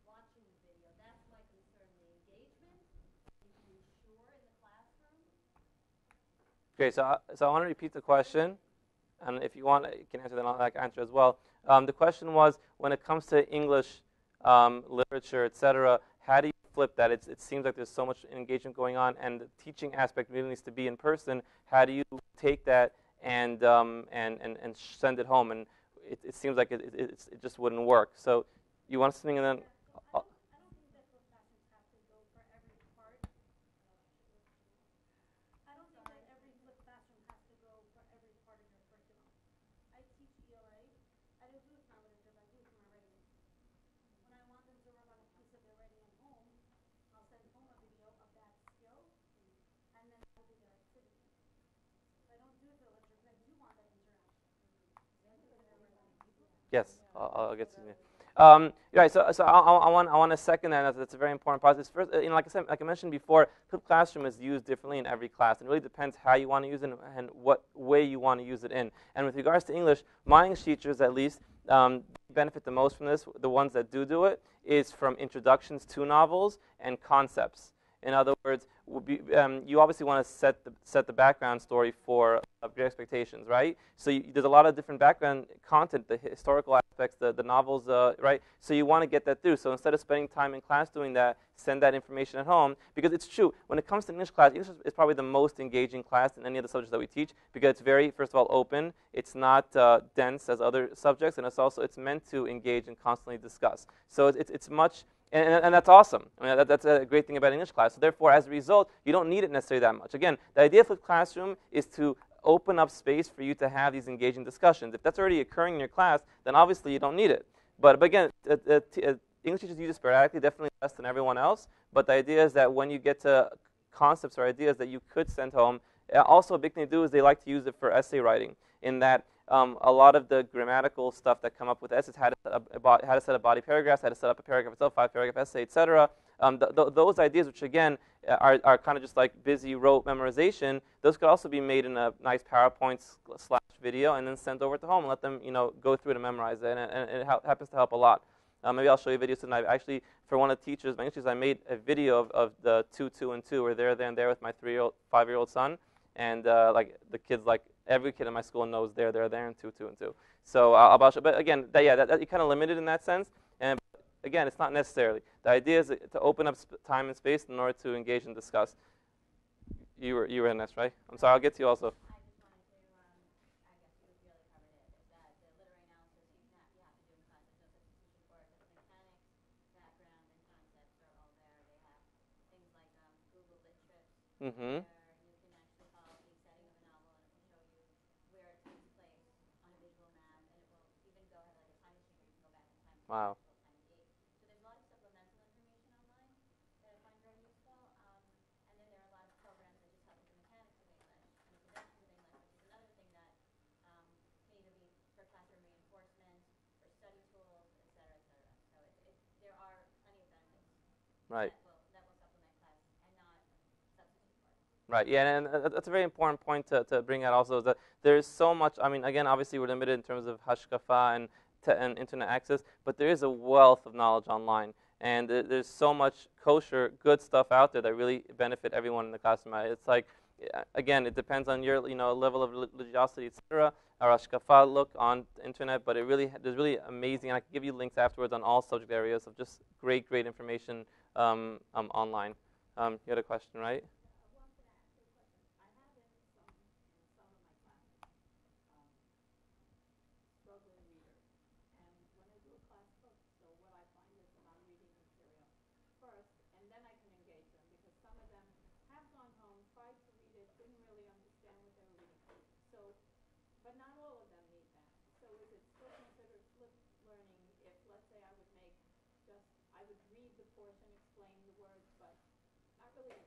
watching the video. That's my concern. The engagement, making sure in the classroom. Okay, so I want to repeat the question, and if you want, you can answer that. I can answer as well. The question was, when it comes to English literature, etc., how do you flip that? It seems like there's so much engagement going on, and the teaching aspect really needs to be in person. How do you take that and send it home? And it seems like it just wouldn't work. So you want something, and then. Yes, I'll get to you. Right. So I want to second that. That's a very important process. First, like I mentioned before, flipped classroom is used differently in every class. It really depends how you want to use it and what way you want to use it in. And with regards to English, my English teachers at least benefit the most from this. The ones that do it is from introductions to novels and concepts. In other words, you obviously want to set the background story for Great Expectations, right? So there's a lot of different background content, the historical aspects, the novels, right? So you want to get that through. So instead of spending time in class doing that, send that information at home. Because it's true, when it comes to English class, English is probably the most engaging class in any of the subjects that we teach, because it's very, first of all, open. It's not dense as other subjects, and it's meant to engage and constantly discuss. So it's much. And that's awesome. I mean, that's a great thing about English class. So therefore, as a result, you don't need it necessarily that much. Again, the idea of flipped classroom is to open up space for you to have these engaging discussions. If that's already occurring in your class, then obviously you don't need it. But again, English teachers use it sporadically, definitely less than everyone else. But the idea is that when you get to concepts or ideas that you could send home, also a big thing to do is they like to use it for essay writing, in that a lot of the grammatical stuff that come up with essays, how to set up body paragraphs, how to set up a paragraph itself, 5-paragraph essay, etc. Those ideas, which again are kind of just like busy rote memorization, those could also be made in a nice PowerPoint / video and then sent over to home and let them go through it and memorize it, and it happens to help a lot. Maybe I'll show you videos tonight. Actually, for one of the teachers, my English teachers, I made a video of the 2, 2, and 2, where they're there and there with my 5-year-old son. and like the kids, like every kid in my school knows they're there in 2, 2, and 2. So but again, that you're kind of limited in that sense. And again, it's not necessarily. The idea is to open up time and space in order to engage and discuss. You were in this, right? I'm sorry, I'll get to you also. I just wanted to, I guess you really covered it, is that the literary analysis you have to do in class. There's no substitution for it, but the mechanics, background, and concepts are all there. They have things like Google Lit Trips, Mm-hmm. where you can actually follow the setting of a novel, and it will show you where it takes place on a visual map, and it will even go have like a time machine where you can go back in time. Wow. So there's a lot of supplemental information online that I find very useful. And then there are a lot of programs that just help with the mechanics of English and the productions of English, which is another thing that can either be for classroom reinforcement, for study tools, et cetera, et cetera. So there are plenty of benefits Right. that will supplement class and not substitute for it. Right. Yeah, and that's a very important point to bring out also, is that there's so much. I mean, again, obviously we're limited in terms of hashkafa and internet access, but there is a wealth of knowledge online, and there's so much kosher, good stuff out there that really benefit everyone in the classroom. It's like, again, it depends on your level of religiosity, etc. Our hashkafa look on the internet, but there's really amazing. And I can give you links afterwards on all subject areas of just great information online. You had a question, right? Struggling reader. And when I do a class book, so what I find is that I'm reading the material first, and then I can engage them, because some of them have gone home, tried to read it, didn't really understand what they were reading. So, but not all of them need that. So is it still considered flipped learning if, let's say, I would read the portion, explain the words, but not really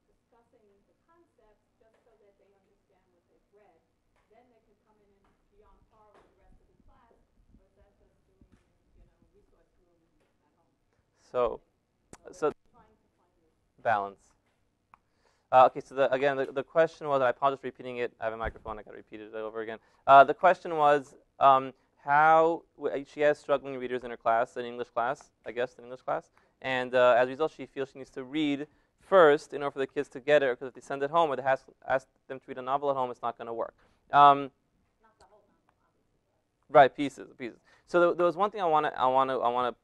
discussing the concepts, just so that they understand what they've read? Then they could come in and be on par with the rest of the class, or is that just doing, resource room at home? So Trying to find this balance. Okay, so again, the question was, and I apologize for repeating it. I have a microphone. I got to repeat it over again. The question was how she has struggling readers in her class, an English class, I guess, an English class, and as a result, she feels she needs to read first in order for the kids to get it, because if they send it home or they ask them to read a novel at home, it's not going to work. Not the whole novel, obviously. Right, pieces. So there was one thing I want to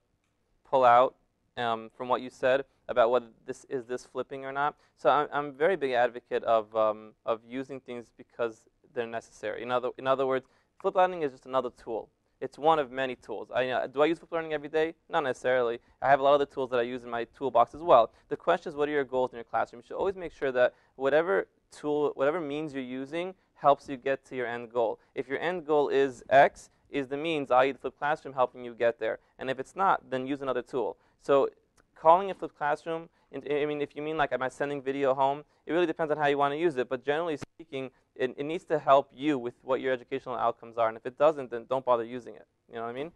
pull out from what you said about whether this flipping or not. So I'm a very big advocate of using things because they're necessary. In other words, flip learning is just another tool. It's one of many tools. Do I use flip learning every day? Not necessarily. I have a lot of the tools that I use in my toolbox as well. The question is, what are your goals in your classroom? You should always make sure that whatever tool, whatever means you're using, helps you get to your end goal. If your end goal is X, is the means, i.e. the flipped classroom, helping you get there. And if it's not, then use another tool. So calling it flipped classroom, I mean, if you mean like, am I sending video home? It really depends on how you want to use it. But generally speaking, it needs to help you with what your educational outcomes are. And if it doesn't, then don't bother using it. You know what I mean?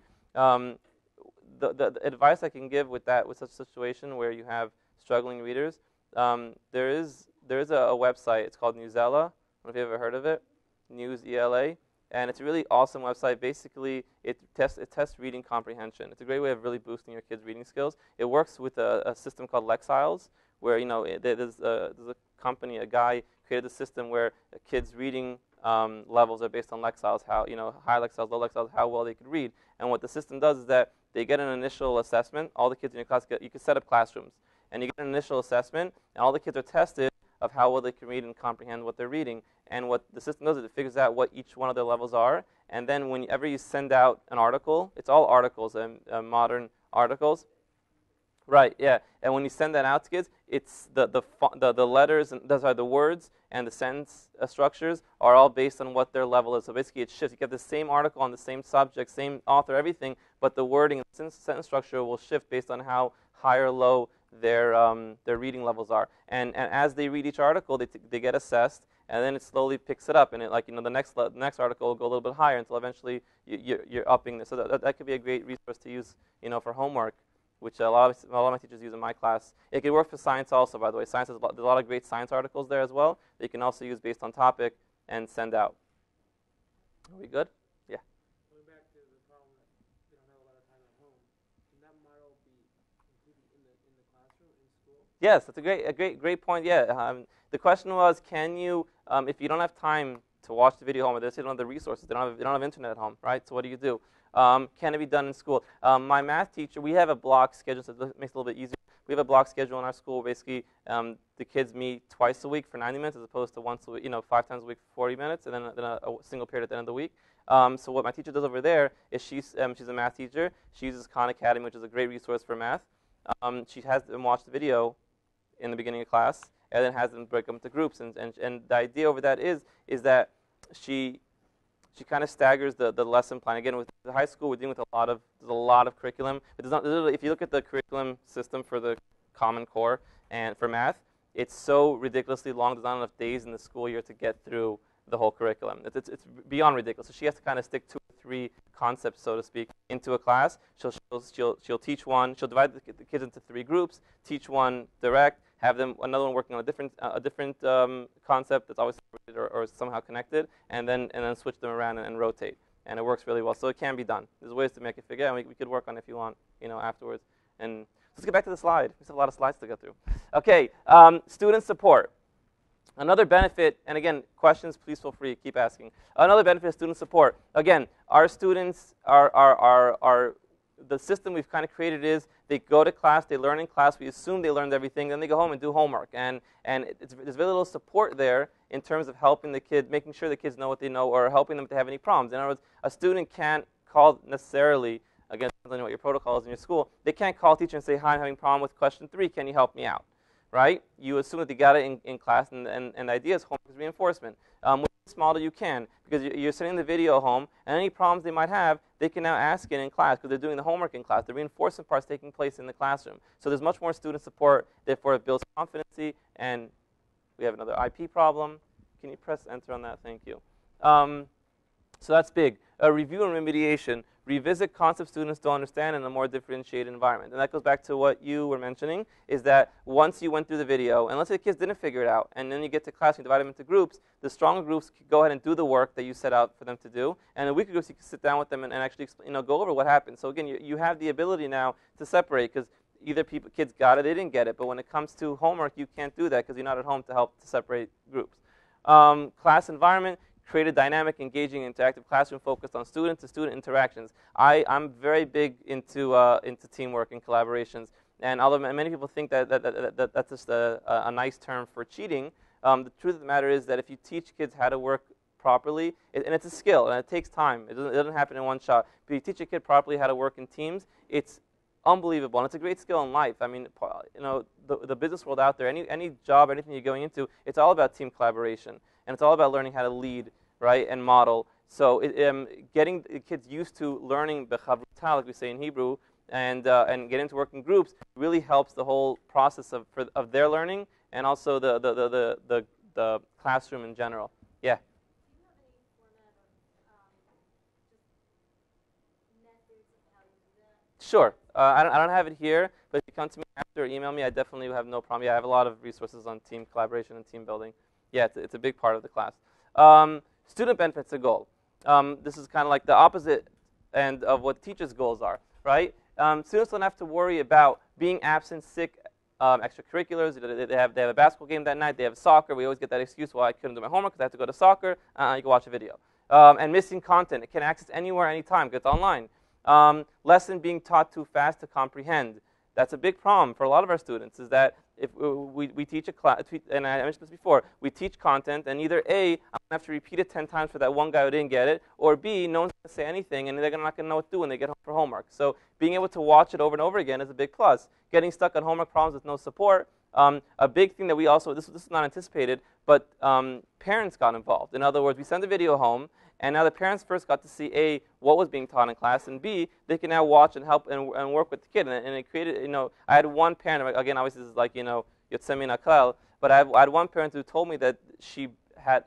The advice I can give with such a situation where you have struggling readers, there is a website. It's called Newsela. I don't know if you've ever heard of it. News ELA. And it's a really awesome website. Basically, it tests reading comprehension. It's a great way of really boosting your kids' reading skills. It works with a system called Lexiles, where there's a company, a guy created a system where kids' reading levels are based on Lexiles, how high Lexiles, low Lexiles, how well they could read. And what the system does is that they get an initial assessment. All the kids in your class you can set up classrooms, and you get an initial assessment, and all the kids are tested of how well they can read and comprehend what they're reading. And what the system does is it figures out what each one of their levels are. And then whenever you send out an article, it's all articles, modern articles. Right, yeah. And when you send that out to kids, it's the letters, and the words and the sentence structures are all based on what their level is. So basically it shifts. You get the same article on the same subject, same author, everything, but the wording and sentence structure will shift based on how high or low their reading levels are. And as they read each article, they get assessed, and then it slowly picks it up. And the next article will go a little bit higher until eventually you're upping this. So that could be a great resource to use, for homework, which a lot of my teachers use in my class. It could work for science also, by the way. There's a lot of great science articles there as well that you can also use based on topic and send out. Are we good? Yeah. Going back to the problem that they don't have a lot of time at home, can that model be included in the classroom? Yes, that's a great point. Yeah, the question was, can you, if you don't have time to watch the video home, or they don't have the resources, they don't have internet at home, right? So what do? Can it be done in school? My math teacher, we have a block schedule, so it makes it a little bit easier. We have a block schedule in our school. Basically, the kids meet twice a week for 90 minutes, as opposed to once a week, 5 times a week for 40 minutes, and then a single period at the end of the week. So what my teacher does over there is she's a math teacher. She uses Khan Academy, which is a great resource for math. She has them watch the video in the beginning of class, and then has them break them into groups. And the idea over that is that she kind of staggers the lesson plan. Again, with the high school, we're dealing with there's a lot of curriculum. But if you look at the curriculum system for the Common Core and for math, it's so ridiculously long. There's not enough days in the school year to get through the whole curriculum. It's beyond ridiculous. So she has to kind of stick 2 or 3 concepts, so to speak, into a class. She'll teach one. She'll divide the kids into 3 groups. Teach one direct. Have them another one working on a different concept that's always separated or somehow connected, and then switch them around and rotate. And it works really well. So it can be done. There's ways to make it figure out. We could work on it if you want, afterwards. And let's get back to the slide. We have a lot of slides to go through. Okay, student support. Another benefit, and again, questions, please feel free, keep asking. Another benefit of student support. Again, our students are the system we've kind of created is they go to class, they learn in class, we assume they learned everything, then they go home and do homework. And there's very little support there in terms of helping the kid, making sure the kids know what they know, or helping them if they have any problems. In other words, a student can't call necessarily, again, depending on what your protocol is in your school, they can't call a teacher and say, hi, I'm having a problem with question 3, can you help me out? Right? You assume that they got it in class, and the idea is homework is reinforcement. With this model, you can, because you're sending the video home, and any problems they might have, they can now ask it in class, because they're doing the homework in class. The reinforcement part's taking place in the classroom. So there's much more student support, therefore it builds confidence, and we have another IP problem. Can you press enter on that? Thank you. So that's big. Review and remediation. Revisit concepts students don't understand in a more differentiated environment. And that goes back to what you were mentioning, is that once you went through the video, and let's say the kids didn't figure it out, and then you get to class and you divide them into groups, the stronger groups could go ahead and do the work that you set out for them to do. And the weaker groups, you can sit down with them and actually go over what happened. So again, you have the ability now to separate, because either kids got it, they didn't get it. But when it comes to homework, you can't do that because you're not at home to help to separate groups. Class environment. Create a dynamic, engaging, interactive classroom focused on student-to-student interactions. I'm very big into teamwork and collaborations. And although many people think that's just a nice term for cheating, the truth of the matter is that if you teach kids how to work properly, and it's a skill, and it takes time. It doesn't happen in one shot. But you teach a kid properly how to work in teams, it's unbelievable, and it's a great skill in life. I mean, the business world out there, any job, anything you're going into, it's all about team collaboration, and it's all about learning how to lead, right, and model. So getting the kids used to learning bechavruta, like we say in Hebrew, and getting to work in groups really helps the whole process of their learning, and also the classroom in general. Yeah. Sure. I don't have it here, but if you come to me after or email me, I definitely have no problem. Yeah, I have a lot of resources on team collaboration and team building. Yeah, it's a big part of the class. Student benefits a goal. This is kind of like the opposite end of what teachers' goals are, right? Students don't have to worry about being absent, sick, extracurriculars. They have a basketball game that night. They have soccer. We always get that excuse, well, I couldn't do my homework because I have to go to soccer. You can watch a video. And missing content. It can access anywhere, anytime, because it's online. Lesson being taught too fast to comprehend. That's a big problem for a lot of our students, is that if we teach a class, and I mentioned this before, we teach content, and either A, I'm going to have to repeat it 10 times for that one guy who didn't get it, or B, no one's going to say anything, and they're not going to know what to do when they get home for homework. So being able to watch it over and over again is a big plus. Getting stuck on homework problems with no support. A big thing that we also, this is not anticipated, but parents got involved. In other words, we send the video home, and now the parents first got to see A, what was being taught in class, and B, they can now watch and help and work with the kid. And it created, I had one parent, again, obviously this is like, Yotzemi Nakal, but I had one parent who told me that she had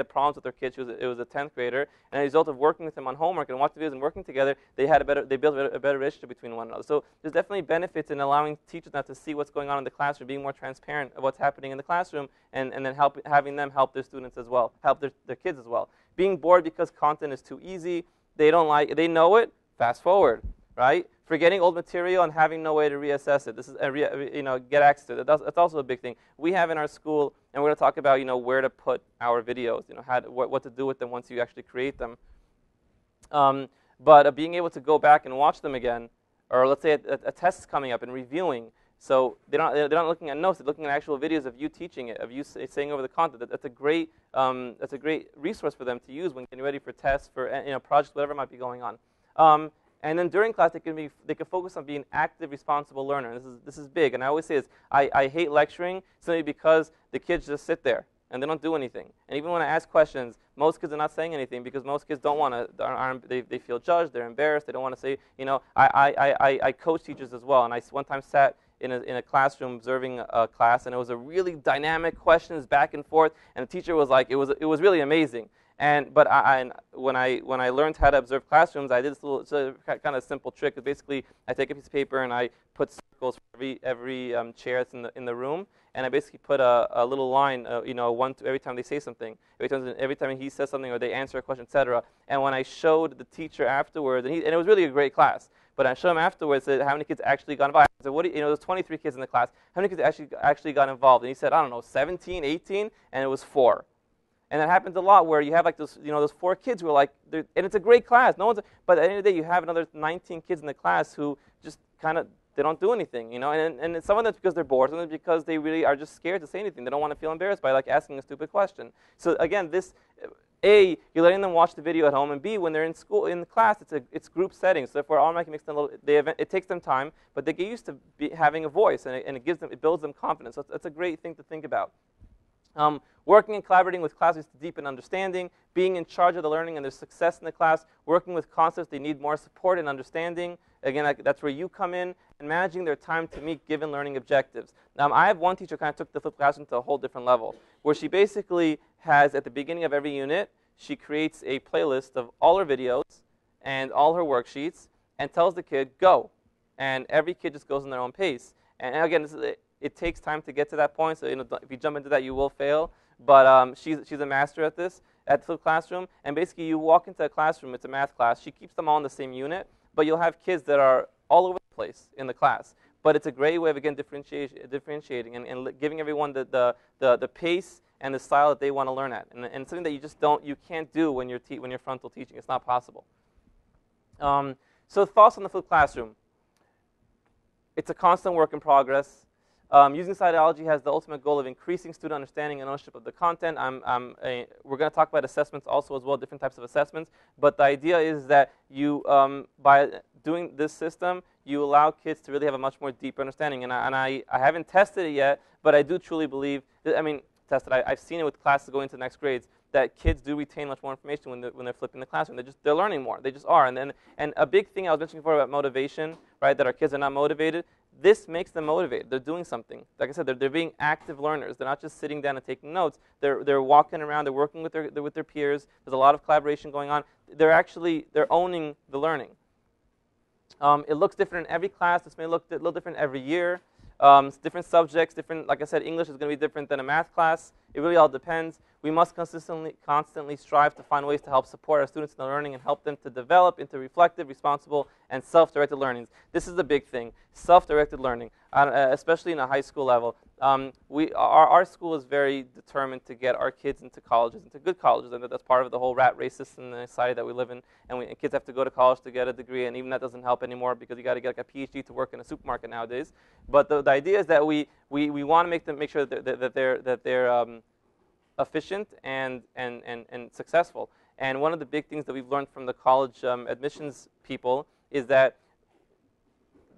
a problems with her kid. It was a 10th grader, and as a result of working with him on homework and watching videos and working together, they built a better relationship between one another. So there's definitely benefits in allowing teachers now to see what's going on in the classroom, being more transparent of what's happening in the classroom, and then having them help their students as well, help their kids as well. Being bored because content is too easy, they know it, fast forward, right? Forgetting old material and having no way to reassess it. This is get access to it. That's also a big thing. We have in our school, and we're going to talk about where to put our videos, what to do with them once you actually create them. But being able to go back and watch them again, or let's say a test is coming up and reviewing. So they're not looking at notes. They're looking at actual videos of you teaching it, of you saying over the content. That's a great resource for them to use when getting ready for tests, for projects, whatever might be going on. And then during class, they can focus on being active, responsible learner. And this is big. And I always say this: I hate lecturing simply because the kids just sit there and they don't do anything. And even when I ask questions, most kids are not saying anything because most kids don't want to. They feel judged. They're embarrassed. They don't want to say. I coach teachers as well, and I one time sat in a classroom observing a class, and it was a really dynamic questions back and forth, and the teacher was like, it was really amazing. But when I learned how to observe classrooms, I did this little kind of simple trick. Basically, I take a piece of paper and I put circles for every chair that's in the room, and I basically put a little line, every time they say something, every time he says something or they answer a question, etc. And when I showed the teacher afterwards, and it was really a great class, but I showed him afterwards how many kids actually got involved. I said, there's 23 kids in the class. How many kids actually got involved? And he said, I don't know, 17, 18, and it was 4. And that happens a lot where you have like those 4 kids who are like, and it's a great class. But at the end of the day, you have another 19 kids in the class who just they don't do anything, And some of them because they're bored, some of them because they really are just scared to say anything. They don't want to feel embarrassed by like asking a stupid question. So again, A, you're letting them watch the video at home, and B, when they're in school, in class, it's group settings. So if we're automatically mixed in a little, it takes them time, but they get used to having a voice, and it builds them confidence. So that's a great thing to think about. Working and collaborating with classmates to deepen understanding, being in charge of the learning and their success in the class, working with concepts they need more support and understanding. Again, that's where you come in, and managing their time to meet given learning objectives. Now, I have one teacher kind of took the flipped classroom to a whole different level, where she basically has, at the beginning of every unit, she creates a playlist of all her videos and all her worksheets and tells the kid, go. And every kid just goes in their own pace. And again, it takes time to get to that point, so if you jump into that, you will fail. But she's a master at this, at the flipped classroom. And basically, you walk into a classroom, it's a math class. She keeps them all in the same unit, but you'll have kids that are all over the place in the class. But it's a great way of, again, differentiating and giving everyone the pace and the style that they want to learn at. And something that you can't do when you're frontal teaching. It's not possible. So thoughts on the flipped classroom. It's a constant work in progress. Using this ideology has the ultimate goal of increasing student understanding and ownership of the content. We're going to talk about assessments also as well, different types of assessments. But the idea is that by doing this system, you allow kids to really have a much more deeper understanding. And I haven't tested it yet, but I do truly believe, I've seen it with classes going into the next grades, that kids do retain much more information when they're flipping the classroom. They're learning more. They just are. And a big thing I was mentioning before about motivation, right? That our kids are not motivated. This makes them motivated. They're doing something. Like I said, they're being active learners. They're not just sitting down and taking notes. They're walking around. They're working with their peers. There's a lot of collaboration going on. They're owning the learning. It looks different in every class. This may look a little different every year. Different subjects, like I said, English is going to be different than a math class. It really all depends. We must constantly strive to find ways to help support our students in their learning and help them to develop into reflective, responsible, and self-directed learnings. This is the big thing, self-directed learning, especially in a high school level. Our school is very determined to get our kids into colleges, into good colleges, and that's part of the whole rat race system in the society that we live in. And kids have to go to college to get a degree, and even that doesn't help anymore because you got to get like a PhD to work in a supermarket nowadays. But the idea is that we want to make sure that they're efficient and successful. And one of the big things that we've learned from the college admissions people is that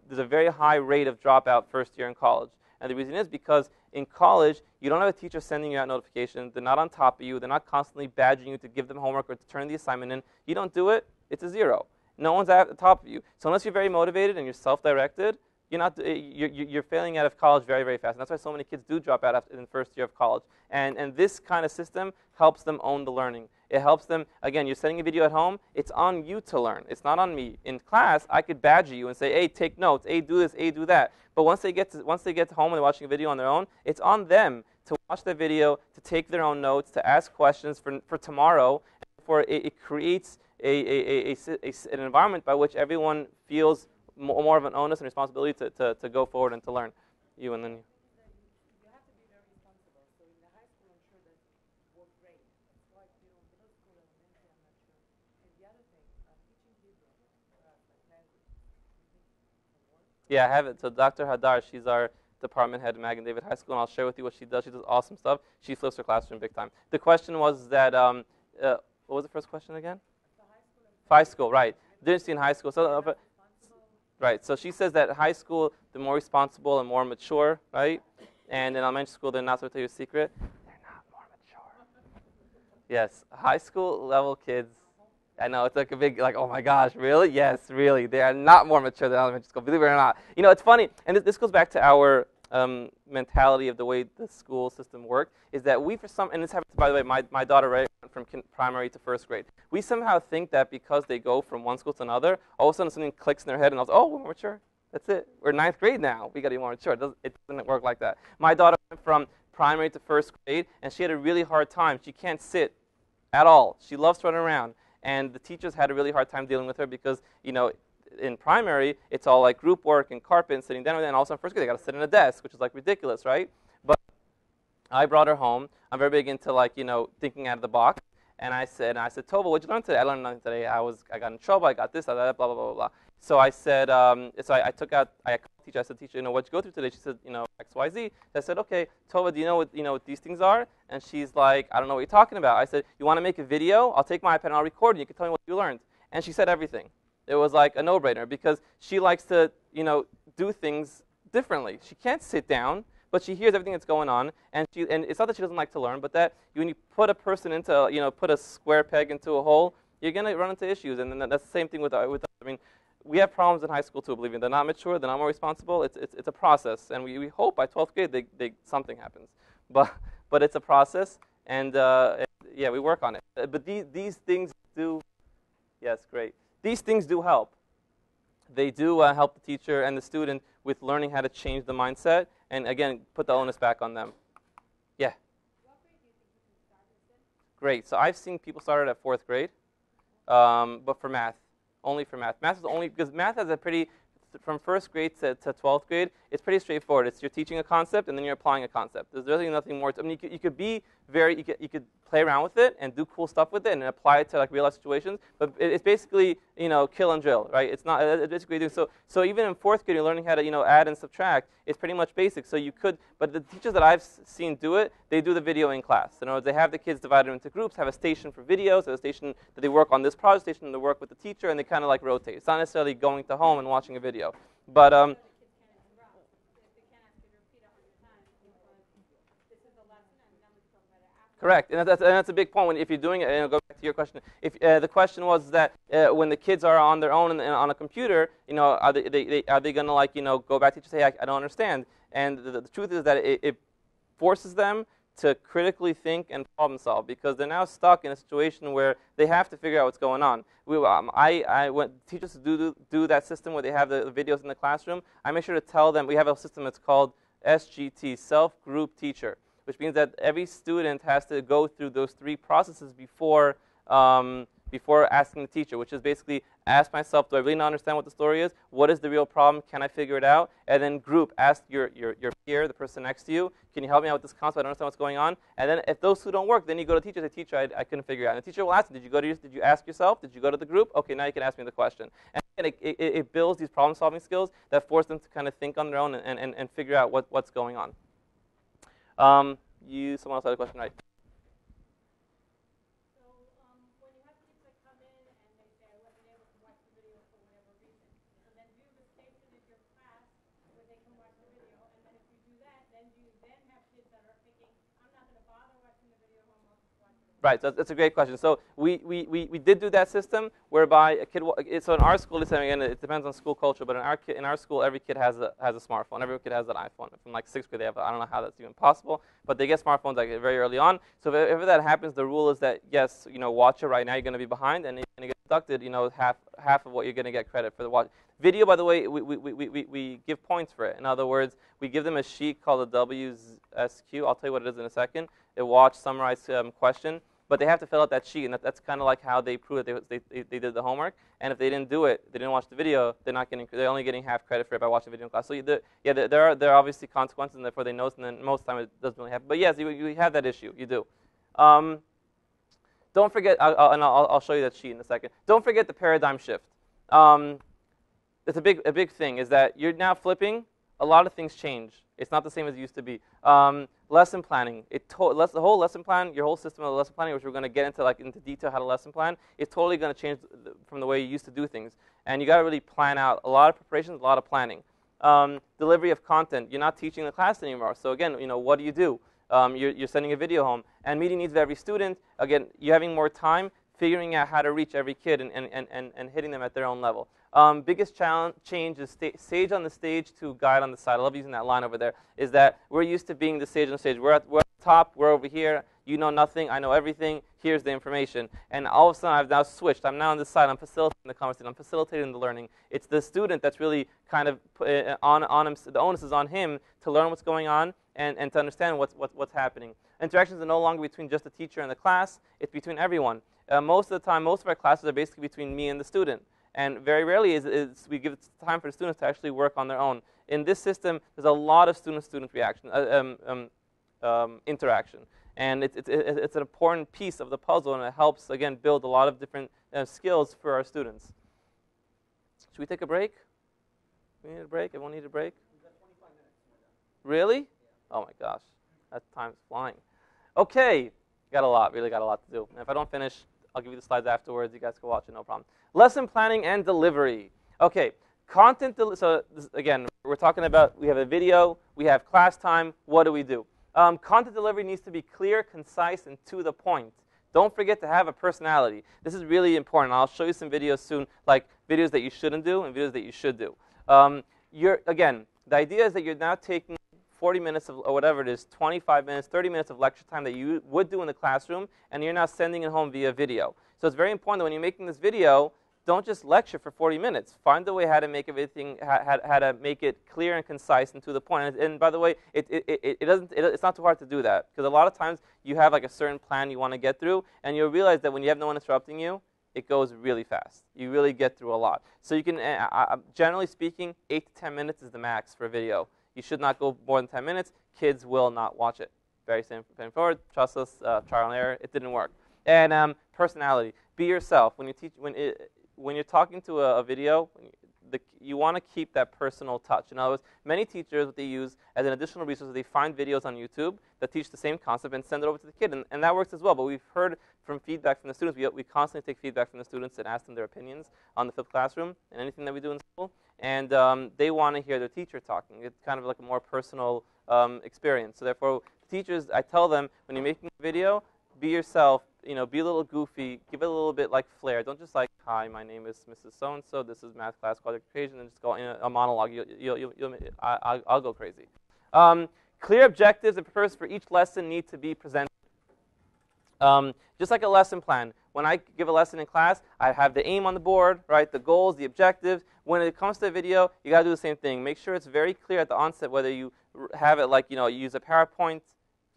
there's a very high rate of dropout first year in college. And the reason is because in college, you don't have a teacher sending you out notifications. They're not on top of you. They're not constantly badging you to give them homework or to turn the assignment in. You don't do it, it's a 0. No one's at the top of you. So unless you're very motivated and you're self-directed, you're failing out of college very, very fast. And that's why so many kids do drop out in the first year of college. And this kind of system helps them own the learning. It helps them, again, you're setting a video at home, it's on you to learn. It's not on me. In class, I could badger you and say, hey, take notes, hey, do this, hey, do that. But once they get to home and they're watching a video on their own, it's on them to watch the video, to take their own notes, to ask questions for tomorrow. And it creates an environment by which everyone feels more of an onus and responsibility to go forward and to learn. You and then you. You have to be very responsible. So in the high school, I'm sure that work great. It's like, middle school, elementary, I'm not sure. And the other thing, teaching Hebrew, like language, you think it can work? Yeah, I have it. So Dr. Hadar, she's our department head at Magen David High School, and I'll share with you what she does. She does awesome stuff. She flips her classroom big time. The question was that, what was the first question again? High school, right. Difference in high school. So, right, so she says that high school, they're more responsible and more mature, right? And in elementary school, they're not, so I'll tell you a secret, they're not more mature. Yes, high school level kids, I know, it's like a big, like, oh my gosh, really? Yes, really. They are not more mature than elementary school, believe it or not. It's funny, and this goes back to our mentality of the way the school system worked, is that we, for some, and this happens, by the way, my daughter, right, went from primary to first grade. We somehow think that because they go from one school to another, all of a sudden something clicks in their head, and I was, oh, we're more mature. That's it. We're ninth grade now. We got to be more mature. It doesn't work like that. My daughter went from primary to first grade, and she had a really hard time. She can't sit at all. She loves running around. And the teachers had a really hard time dealing with her because, in primary, it's all like group work and carpet and sitting down with it, and also in first grade, they got to sit in a desk, which is like ridiculous, right? But I brought her home. I'm very big into thinking out of the box. And I said, Tova, what'd you learn today? I learned nothing today. I got in trouble. I got this, I got that, blah, blah, blah, blah. So I said, I said, teacher, what'd you go through today? She said, X, Y, Z. I said, okay, Tova, do you know what these things are? And she's like, I don't know what you're talking about. I said, you want to make a video? I'll take my iPad and I'll record it. You can tell me what you learned. And she said everything. It was like a no-brainer because she likes to, do things differently. She can't sit down, but she hears everything that's going on, and it's not that she doesn't like to learn, but that when you put a person into, put a square peg into a hole, you're going to run into issues, and then that's the same thing with we have problems in high school too, believe me. They're not mature, they're not more responsible. It's a process, and we hope by 12th grade something happens, but it's a process, and yeah, we work on it. But these things do, yes, great. These things do help. They do help the teacher and the student with learning how to change the mindset, and again, put the onus back on them. Yeah. What grade do you think you can start this in? Great. So I've seen people start it at 4th grade, but for math, only for math. Math is only because math has a pretty, from 1st grade to 12th grade, it's pretty straightforward. It's you're teaching a concept and then you're applying a concept. There's really nothing more. You could be very, you could play around with it and do cool stuff with it and apply it to like real life situations. But it's basically kill and drill, right? It's not it's basically so even in 4th grade, you're learning how to add and subtract. It's pretty much basic. So you could, but the teachers that I've seen do it, they do the video in class. In other words, they have the kids divided into groups, have a station for videos, have a station that they work on this project, station to work with the teacher, and they kind of like rotate. It's not necessarily going to home and watching a video, but correct, and that's a big point. If you're doing it, go back to your question. If the question was that when the kids are on their own and on a computer, are they going to go back to teachers and say, I don't understand? And the truth is that it forces them to critically think and problem solve because they're now stuck in a situation where they have to figure out what's going on. When teachers do that system where they have the videos in the classroom, I make sure to tell them we have a system that's called SGT, Self-Group Teacher, which means that every student has to go through those 3 processes before asking the teacher, which is basically ask myself, do I really not understand what the story is? What is the real problem? Can I figure it out? And then group, ask your peer, the person next to you, can you help me out with this concept? I don't understand what's going on. And then if those 2 don't work, then you go to the teacher, say, teacher, I couldn't figure it out. And the teacher will ask, did you ask yourself? Did you go to the group? Okay, now you can ask me the question. And it builds these problem-solving skills that force them to kind of think on their own and figure out what's going on. Someone else had a question, right? So when you have kids that come in and they say, I wasn't able to watch the video for whatever reason, so then do you have a station in your class where they can watch the video, and then if you do that, then do you then have kids that are thinking, I'm not going to bother watching the video home, I'll just watch it. Right, so that's a great question. So we did do that system whereby a kid. So in our school, again, it depends on school culture, but in our school, every kid has a smartphone. Every kid has an iPhone. From like 6th grade, they have. I don't know how that's even possible, but they get smartphones like very early on. So if that happens, the rule is that yes, watch it right now. You're going to be behind, and you're going to get deducted. Half of what you're going to get credit for the watch. Video, by the way, we give points for it. In other words, we give them a sheet called a WSQ. I'll tell you what it is in a second. A watch, summarize question. but they have to fill out that sheet, and that's kind of like how they prove that they did the homework. And if they didn't do it, they didn't watch the video, they're only getting half credit for it by watching the video in class. So there are obviously consequences, and therefore they know, and then most of the time it doesn't really happen. But yes, you have that issue. You do. Don't forget, and I'll show you that sheet in a second. Don't forget the paradigm shift. It's a big thing, is that you're now flipping. A lot of things change. It's not the same as it used to be. Lesson planning. The whole lesson plan, your whole system of lesson planning, which we're going to get into detail how to lesson plan, is totally going to change from the way you used to do things. And you got to really plan out a lot of preparations, a lot of planning. Delivery of content. You're not teaching the class anymore. So again, what do you do? You're sending a video home. And meeting needs of every student. Again, you're having more time figuring out how to reach every kid and hitting them at their own level. Biggest change is sage on the stage to guide on the side. I love using that line over there. Is that we're used to being the sage on the stage. We're at the top. We're over here. You know nothing. I know everything. Here's the information. And all of a sudden, I've now switched. I'm now on this side. I'm facilitating the conversation. I'm facilitating the learning. It's the student that's really kind of on him. The onus is on him to learn what's going on and to understand what's happening. Interactions are no longer between just the teacher and the class. It's between everyone. Most of the time, most of our classes are basically between me and the student. And very rarely is we give time for the students to actually work on their own. In this system, there's a lot of student-student interaction. And it's an important piece of the puzzle, and it helps, again, build a lot of different skills for our students. Should we take a break? We need a break? Everyone need a break? We've got 25 minutes. Really? Yeah. Oh, my gosh. That time's flying. Okay. Really got a lot to do. And if I don't finish, I'll give you the slides afterwards. You guys can watch it, no problem. Lesson planning and delivery. Okay, so again, we're talking about, we have a video, we have class time. What do we do? Content delivery needs to be clear, concise, and to the point. Don't forget to have a personality. This is really important. I'll show you some videos soon, like videos that you shouldn't do and videos that you should do. Again, the idea is that you're now taking 40 minutes of, or whatever it is, 25 minutes, 30 minutes of lecture time that you would do in the classroom, and you're now sending it home via video. So it's very important that when you're making this video, don't just lecture for 40 minutes. Find a way how to make everything, how to make it clear and concise and to the point. And by the way, it's not too hard to do that, because a lot of times you have like a certain plan you want to get through, and you'll realize that when you have no one interrupting you, it goes really fast. You really get through a lot. So you can, generally speaking, 8 to 10 minutes is the max for a video. You should not go more than 10 minutes. Kids will not watch it. Very straightforward. Trust us, trial and error. It didn't work. And personality. Be yourself. When you're talking to a video, you want to keep that personal touch. In other words, many teachers, what they use as an additional resource, they find videos on YouTube that teach the same concept and send it over to the kid. And that works as well. But we've heard from feedback from the students. We constantly take feedback from the students and ask them their opinions on the flipped classroom and anything that we do in school. And they want to hear their teacher talking. It's kind of like a more personal experience. So therefore, teachers, I tell them, when you're making a video, be yourself. Be a little goofy. Give it a little bit like flair. Don't just like, hi, my name is Mrs. So-and-so. This is math class quadratic equation, and just go in a monologue. I'll go crazy. Clear objectives and purpose for each lesson need to be presented. Just like a lesson plan. When I give a lesson in class, I have the aim on the board, right? The goals, the objectives. When it comes to a video, you got to do the same thing. Make sure it's very clear at the onset whether you have it like, you use a PowerPoint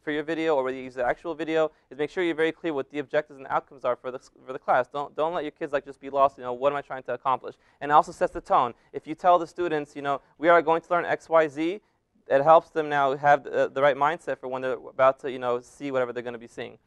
for your video or whether you use the actual video. Is make sure you're very clear what the objectives and outcomes are for the class. Don't let your kids just be lost. What am I trying to accomplish? And it also sets the tone. If you tell the students, we are going to learn X, Y, Z, it helps them now have the right mindset for when they're about to see whatever they're going to be seeing.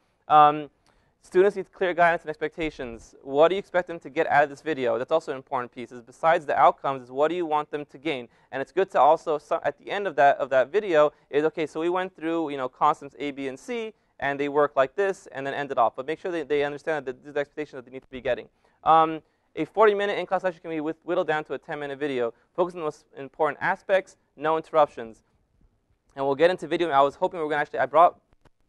Students need clear guidance and expectations. What do you expect them to get out of this video? That's also an important piece. Besides the outcomes, is what do you want them to gain? And it's good to also, at the end of that video, is okay, so we went through constants A, B, and C, and they work like this, and then ended off. But make sure they understand that this is the expectation that they need to be getting. A 40-minute in-class lecture can be whittled down to a 10-minute video. Focus on the most important aspects, no interruptions. And we'll get into video. I was hoping we were going to I brought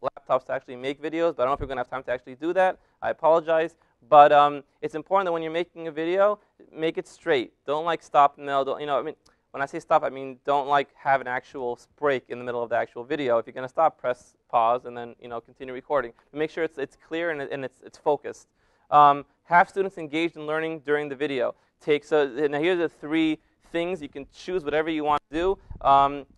laptops to actually make videos, but I don't know if we're going to have time to actually do that. I apologize. But it's important that when you're making a video, make it straight. Don't stop in the middle. When I say stop, I mean don't have an actual break in the middle of the actual video. If you're going to stop, press pause and then continue recording. But make sure it's clear and it's focused. Have students engaged in learning during the video. Now here's the 3 things. You can choose whatever you want to do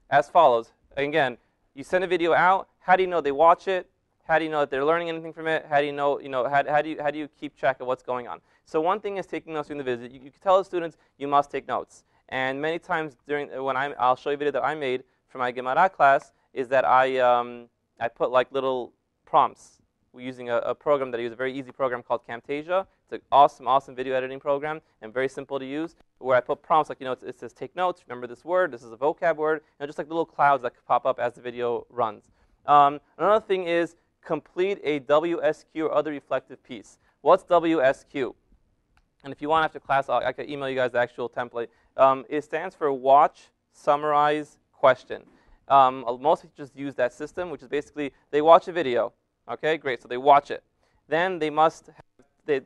as follows. Again, you send a video out. How do you know they watch it? How do you know that they're learning anything from it? How do you know, how do you keep track of what's going on? So one thing is taking notes during the visit. You can tell the students you must take notes. And many times I'll show you a video that I made for my Gemara class, is that I put like little prompts. We're using a program that I use, a very easy program called Camtasia. It's an awesome video editing program and very simple to use, where I put prompts like, it says take notes, remember this word, this is a vocab word, just like little clouds that pop up as the video runs. Another thing is complete a WSQ or other reflective piece. What's WSQ? And if you want after class, I can email you guys the actual template. It stands for Watch, Summarize, Question. Most teachers use that system, which is basically they watch a video. Okay, great. So they watch it. Then they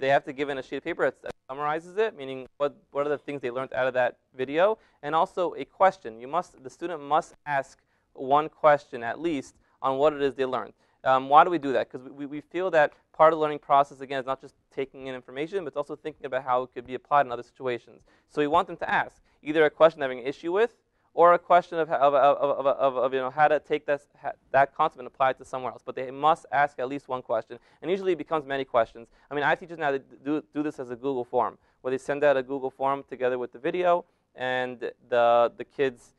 have to give in a sheet of paper that summarizes it, meaning what are the things they learned out of that video, and also a question. The student must ask one question at least on what it is they learned. Why do we do that? Because we feel that part of the learning process, again, is not just taking in information, but it's also thinking about how it could be applied in other situations. So we want them to ask either a question they're having an issue with, or a question of how to take that concept and apply it to somewhere else. But they must ask at least one question, and usually it becomes many questions. I mean, I have teachers now that do this as a Google form, where they send out a Google form together with the video, and the kids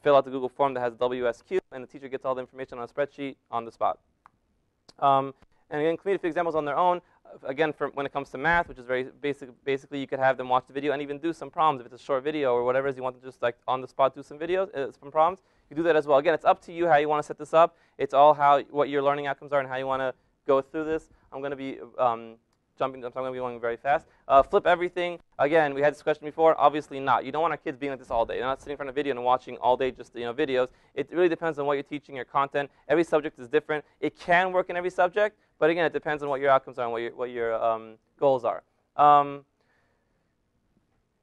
fill out the Google form that has WSQ, and the teacher gets all the information on a spreadsheet on the spot. And again, complete a few examples on their own. Again, when it comes to math, which is very basic, basically you could have them watch the video and even do some problems. If it's a short video or whatever it is, you want to just like on the spot do some videos, some problems, you do that as well. Again, it's up to you how you want to set this up. It's all what your learning outcomes are and how you want to go through this. I'm going to be so I'm going to be going very fast. Flip everything. Again, we had this question before. Obviously not. You don't want our kids being like this all day. They're not sitting in front of a video and watching all day just videos. It really depends on what you're teaching, your content. Every subject is different. It can work in every subject, but again, it depends on what your outcomes are and what your goals are. And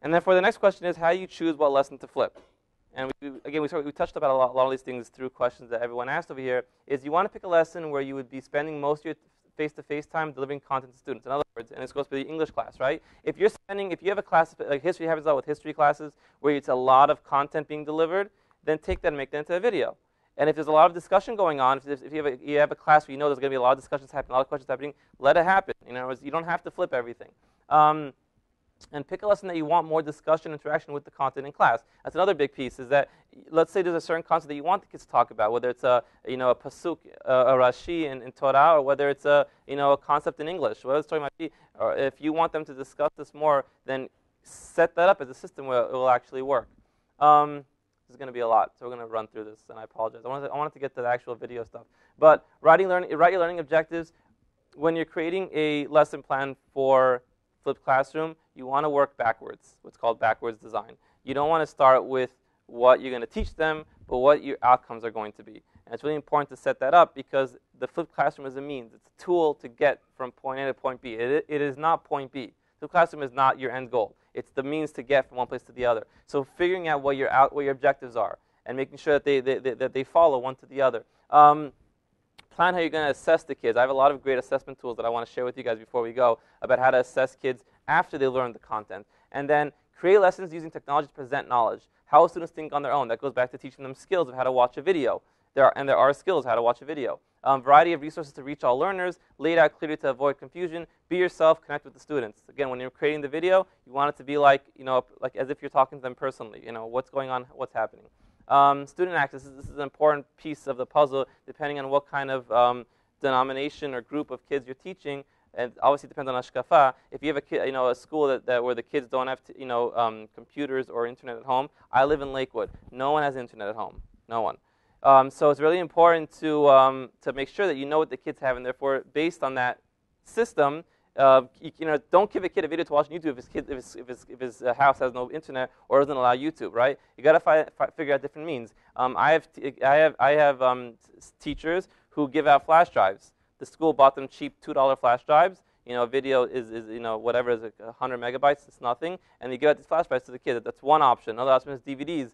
then for the next question is how you choose what lesson to flip. And we touched about a lot of these things through questions that everyone asked over here. Is you want to pick a lesson where you would be spending most of your face-to-face time delivering content to students. In other words, and this goes for the English class, right? If you have a class like history happens a lot with history classes where it's a lot of content being delivered, then take that and make that into a video. And if there's a lot of discussion going on, if you have a class where you know there's going to be a lot of discussions happening, a lot of questions happening, let it happen. You don't have to flip everything. And pick a lesson that you want more discussion, interaction with the content in class. That's another big piece, is that let's say there's a certain concept that you want the kids to talk about, whether it's a pasuk, a rashi in Torah, or whether it's a concept in English, whether it's talking about, or if you want them to discuss this more, then set that up as a system where it will actually work. This is going to be a lot, so we're going to run through this, and I apologize. I wanted to get to the actual video stuff. But write your learning objectives. When you're creating a lesson plan for flipped classroom, you want to work backwards, what's called backwards design. You don't want to start with what you're going to teach them, but what your outcomes are going to be. And it's really important to set that up because the flipped classroom is a means. It's a tool to get from point A to point B. It is not point B. The classroom is not your end goal. It's the means to get from one place to the other. So figuring out what your objectives are and making sure that they follow one to the other. Plan how you're going to assess the kids. I have a lot of great assessment tools that I want to share with you guys before we go about how to assess kids after they learn the content. And then create lessons using technology to present knowledge. How students think on their own. That goes back to teaching them skills of how to watch a video. There are skills how to watch a video. Variety of resources to reach all learners, laid out clearly to avoid confusion. Be yourself, connect with the students. Again, when you're creating the video, you want it to be like as if you're talking to them personally. What's going on, what's happening. Student access, this is an important piece of the puzzle, depending on what kind of denomination or group of kids you're teaching. And obviously, it depends on Ashkafa. If you have a kid, a school where the kids don't have computers or internet at home. I live in Lakewood. No one has internet at home. No one. So it's really important to make sure that you know what the kids have, and therefore, based on that system, don't give a kid a video to watch on YouTube if his house has no internet or doesn't allow YouTube, right? You got to figure out different means. I have teachers who give out flash drives. The school bought them cheap $2 flash drives. Video is whatever is 100 megabytes. It's nothing, and they give out these flash drives to the kid. That's one option. Another option is DVDs.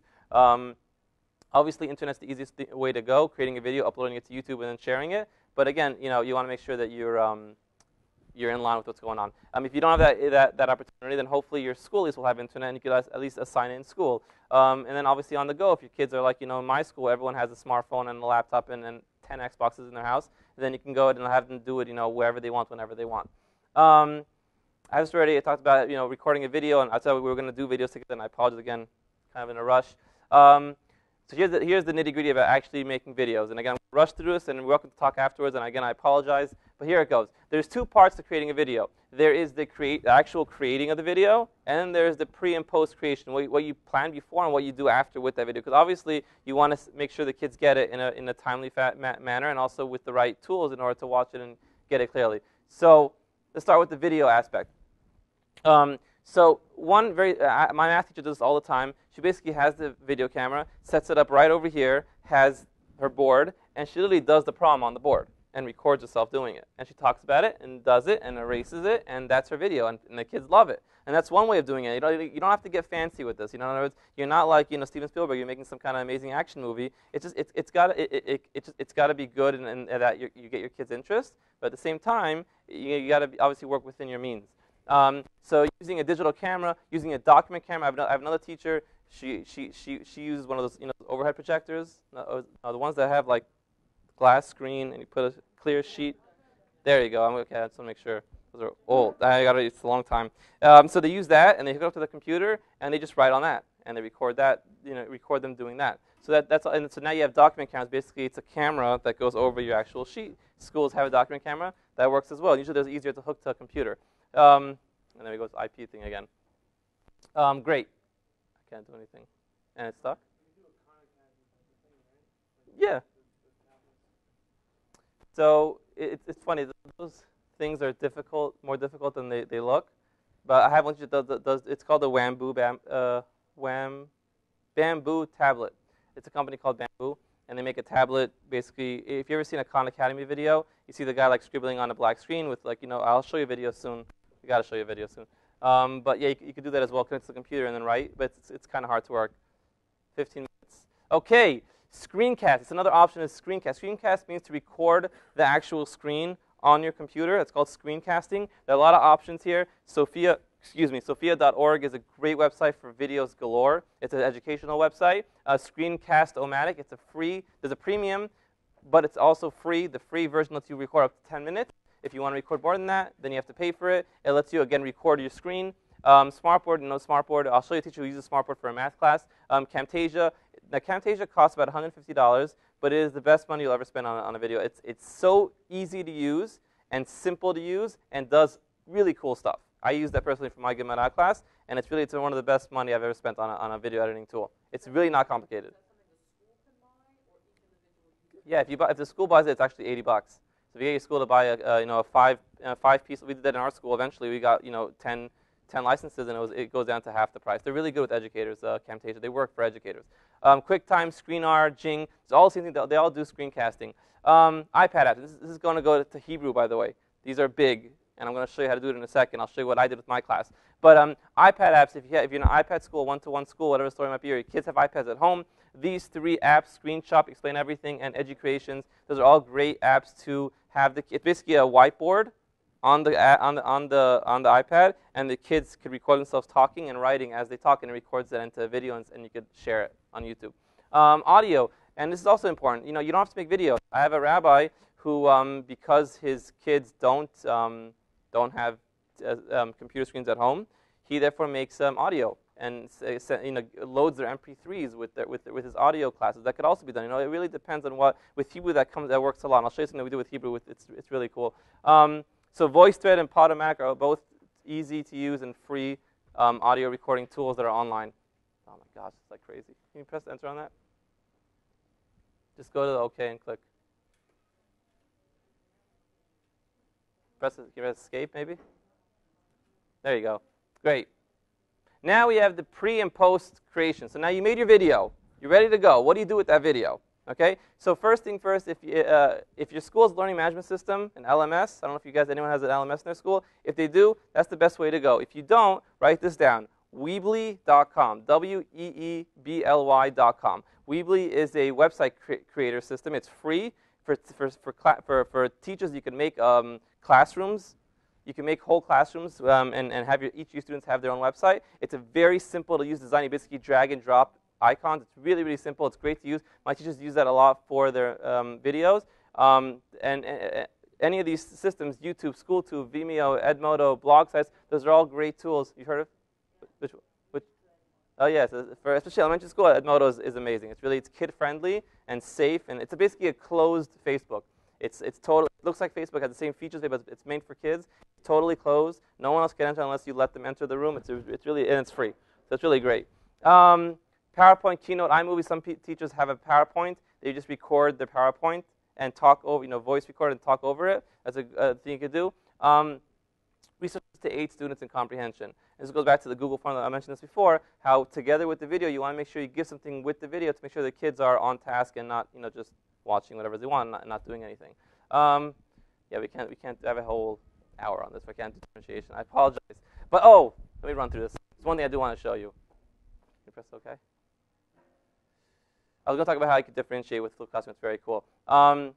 Obviously, internet's the easiest way to go. Creating a video, uploading it to YouTube, and then sharing it. But again, you want to make sure that you're in line with what's going on. If you don't have that opportunity, then hopefully your school at least will have internet, and you could at least assign it in school. And then obviously on the go, if your kids are like, in my school, everyone has a smartphone and a laptop and 10 Xboxes in their house, and then you can go ahead and have them do it, wherever they want, whenever they want. I just already talked about, recording a video, and I thought we were going to do videos together, and I apologize again, kind of in a rush. So here's the nitty-gritty about actually making videos. And again, I'm going to rush through this, and we're welcome to talk afterwards. And again, I apologize, but here it goes. There's two parts to creating a video. There is the actual creating of the video, and then there's the pre and post creation, what you plan before and what you do after with that video. Because obviously, you want to make sure the kids get it in a timely manner, and also with the right tools in order to watch it and get it clearly. So let's start with the video aspect. So my math teacher does this all the time. She basically has the video camera, sets it up right over here, has her board, and she literally does the problem on the board and records herself doing it. And she talks about it and does it and erases it, and that's her video, and the kids love it. And that's one way of doing it. You don't have to get fancy with this. In other words, you're not like Steven Spielberg. You're making some kind of amazing action movie. It's got to be good and that you get your kids' interest. But at the same time, you got to obviously work within your means. So using a digital camera, using a document camera. I have another teacher. She uses one of those overhead projectors, the ones that have like glass screen and you put a clear sheet. There you go. Okay. I just want to make sure. Those are old. It's a long time. So they use that and they hook it up to the computer and they just write on that and they record that. Record them doing that. So so now you have document cameras. Basically, it's a camera that goes over your actual sheet. Schools have a document camera that works as well. Usually, it's easier to hook to a computer. And then we go to the IP thing again. Great. I can't do anything. And it's stuck? Yeah. So it's funny. Those things are more difficult than they look. But I have one that does it's called the Bamboo tablet. It's a company called Bamboo. And they make a tablet, basically. If you've ever seen a Khan Academy video, you see the guy like scribbling on a black screen with I'll show you a video soon. We got to show you a video soon. But yeah, you could do that as well, connect to the computer and then write, but it's kind of hard to work. 15 minutes. Okay, screencast. It's another option is screencast. Screencast means to record the actual screen on your computer. It's called screencasting. There are a lot of options here. Sophia.org is a great website for videos galore. It's an educational website. Screencast-O-Matic. There's a premium, but it's also free. The free version lets you record up to 10 minutes. If you want to record more than that, then you have to pay for it. It lets you, again, record your screen. Smartboard, Smartboard. I'll show you a teacher who uses Smartboard for a math class. Camtasia. Now, Camtasia costs about $150, but it is the best money you'll ever spend on a video. It's so easy to use and simple to use and does really cool stuff. I use that personally for my Gemara class, and it's one of the best money I've ever spent on a video editing tool. It's really not complicated. Yeah, if the school buys it, it's actually $80. So if you get your school to buy a five piece, we did that in our school. Eventually, we got 10 licenses, and it goes down to half the price. They're really good with educators. Camtasia, they work for educators. QuickTime, ScreenR, Jing, it's all the same thing. They all do screencasting. iPad apps. This is going to go to Hebrew, by the way. These are big, and I'm going to show you how to do it in a second. I'll show you what I did with my class. But iPad apps, if you're in an iPad school, one-to-one school, whatever the story might be, or your kids have iPads at home, these three apps, ScreenShop, Explain Everything, and Educreations, those are all great apps to have. It's basically a whiteboard on the iPad, and the kids could record themselves talking and writing as they talk, and it records that into a video, and you could share it on YouTube. Audio, and this is also important. You don't have to make videos. I have a rabbi who, because his kids don't have computer screens at home, he therefore makes audio and loads their MP3s with his audio classes. That could also be done. It really depends on what with Hebrew that works a lot. And I'll show you something we do with Hebrew. It's really cool. So VoiceThread and Podomatic are both easy to use and free audio recording tools that are online. Oh my gosh, it's like crazy. Can you press enter on that? Just go to the OK and click. Press escape maybe. There you go. Great. Now we have the pre and post creation. So now you made your video. You're ready to go. What do you do with that video? Okay. So first thing first, if your school's learning management system, an LMS, I don't know if anyone has an LMS in their school. If they do, that's the best way to go. If you don't, write this down. Weebly.com. Weebly.com. Weebly is a website creator system. It's free for teachers. You can make classrooms. You can make whole classrooms and have each of your students have their own website. It's a very simple to use design. You basically drag and drop icons. It's really, really simple. It's great to use. My teachers use that a lot for their videos. And any of these systems, YouTube, SchoolTube, Vimeo, Edmodo, blog sites, those are all great tools. You heard of? Which? Oh yes, for especially elementary school, Edmodo is amazing. It's kid friendly and safe, and it's basically a closed Facebook. It's totally, it looks like Facebook has the same features, but it's made for kids. It's totally closed. No one else can enter unless you let them enter the room. It's really, and it's free, so it's really great. PowerPoint, Keynote, iMovie. Some teachers have a PowerPoint. They just record their PowerPoint and talk over, voice record and talk over it. That's a thing you could do. Research to aid students in comprehension. This goes back to the Google form that I mentioned this before, how together with the video, you want to make sure you give something with the video to make sure the kids are on task and not, just watching whatever they want and not doing anything. Yeah, we can't have a whole hour on this. I can't do differentiation. I apologize. But, let me run through this. There's one thing I do want to show you. Can you press OK? I was going to talk about how you could differentiate with flipped classroom. It's very cool. I'll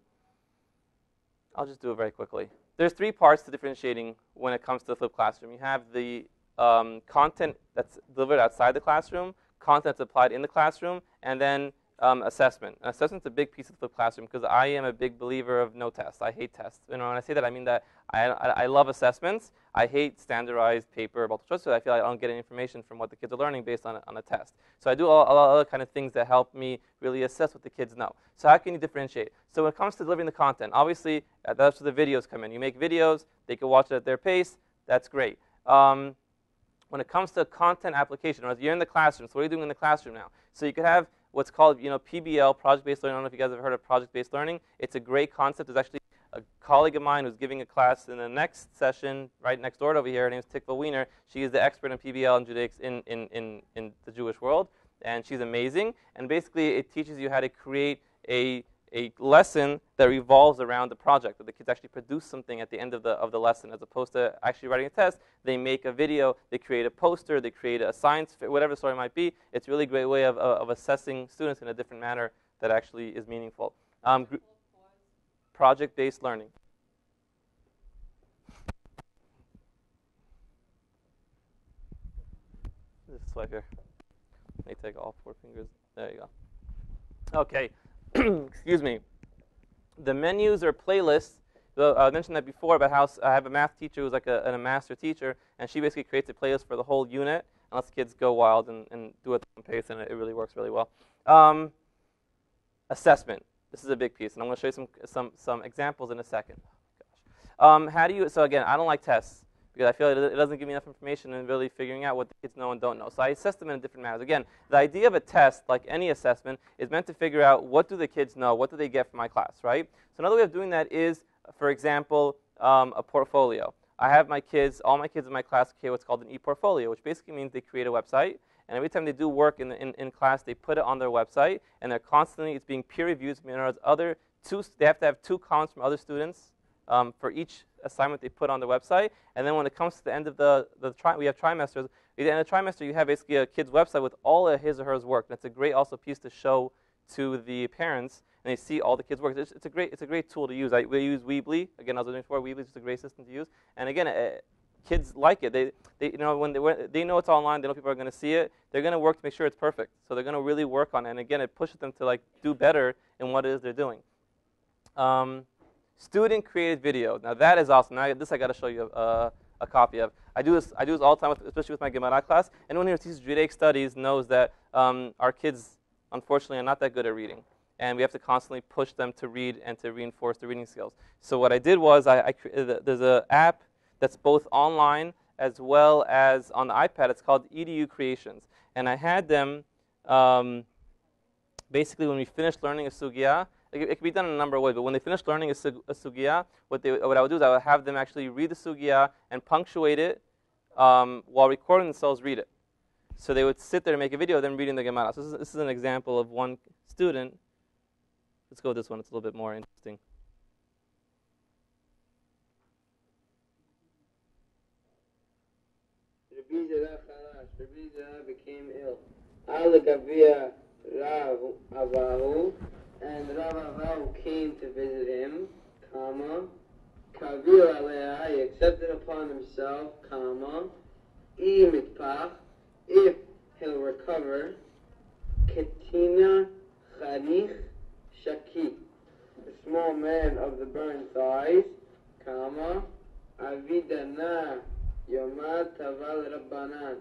just do it very quickly. There's 3 parts to differentiating when it comes to the flipped classroom. You have the content that's delivered outside the classroom, content that's applied in the classroom, and then assessment. And assessment's a big piece of the flipped classroom because I am a big believer of no tests. I hate tests. When I say that, I mean that I love assessments. I hate standardized paper, multiple choice. So I feel like I don't get any information from what the kids are learning based on a test. So I do a lot of other kind of things that help me really assess what the kids know. So how can you differentiate? So when it comes to delivering the content, obviously that's where the videos come in. You make videos, they can watch it at their pace. That's great. When it comes to content application, or you're in the classroom, so what are you doing in the classroom now? So you could have what's called PBL, project-based learning. I don't know if you guys have heard of project-based learning. It's a great concept. There's actually a colleague of mine who's giving a class in the next session right next door over here. Her name is Tikva Wiener. She is the expert in PBL and Judaics in the Jewish world, and she's amazing. And basically, it teaches you how to create a lesson that revolves around the project, where the kids actually produce something at the end of the lesson, as opposed to actually writing a test. They make a video, they create a poster, they create a science, whatever the story might be. It's a really great way of assessing students in a different manner that actually is meaningful. Project-based learning. This swipe here. Let me take all 4 fingers. There you go. Okay. Excuse me. The menus or playlists. So I mentioned that before about how I have a math teacher who's like a master teacher, and she basically creates a playlist for the whole unit and lets kids go wild and do it at their own pace, and it really works really well. Assessment. This is a big piece, and I'm going to show you some examples in a second. Oh, gosh. So again, I don't like tests because I feel like it doesn't give me enough information in really figuring out what the kids know and don't know. So I assess them in different manners. Again, the idea of a test, like any assessment, is meant to figure out what do the kids know, what do they get from my class, right? So another way of doing that is, for example, a portfolio. I have all my kids in my class create what's called an e-portfolio, which basically means they create a website, and every time they do work in class, they put it on their website, and it's being peer reviewed. In other words, they have to have 2 comments from other students for each assignment they put on the website. And then when it comes to the end of we have trimesters. At the end of the trimester, you have basically a kid's website with all of his or her work. And it's a great also piece to show to the parents, and they see all the kids' work. It's a great tool to use. We use Weebly. Again, I was doing before. Weebly is just a great system to use. And again, kids like it. When they know it's online, they know people are going to see it. They're going to work to make sure it's perfect. So they're going to really work on it. And again, it pushes them to do better in what it is they're doing. Student created video. Now that is awesome. Now this I got to show you a copy of. I do this all the time, especially with my Gemara class. Anyone who teaches Judaic studies knows that our kids, unfortunately, are not that good at reading, and we have to constantly push them to read and to reinforce the reading skills. So what I did was there's an app that's both online as well as on the iPad. It's called EDU Creations, and I had them basically when we finished learning a sugya. It can be done in a number of ways, but when they finish learning a sugya, what I would do is I would have them actually read the sugya and punctuate it while recording themselves read it. So they would sit there and make a video of them reading the Gemara. So this is an example of one student. Let's go with this one. It's a little bit more interesting. Rabbi became ill. Al-Gavia Rav Avahu, and Rav Avahu came to visit him, Kavir Alea, he accepted upon himself, Mitpach, if he'll recover, Ketina Chanich Shaki, a small man Rabbanan.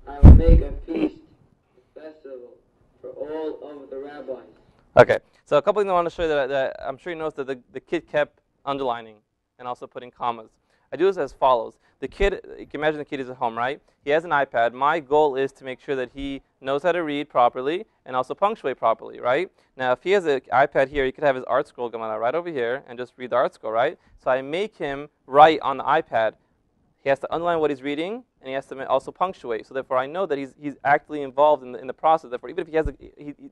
I will make a feast, a festival, for all of the rabbis. Okay, so a couple things I want to show you that I'm sure you noticed that the kid kept underlining and also putting commas. I do this as follows. The kid, you can imagine the kid is at home, right? He has an iPad. My goal is to make sure that he knows how to read properly and also punctuate properly, right? Now, if he has an iPad here, he could have his art scroll come out right over here and just read the art scroll, right? So I make him write on the iPad. He has to underline what he's reading, and he has to also punctuate. So therefore, I know that he's actively involved in the process. Therefore, even if he has,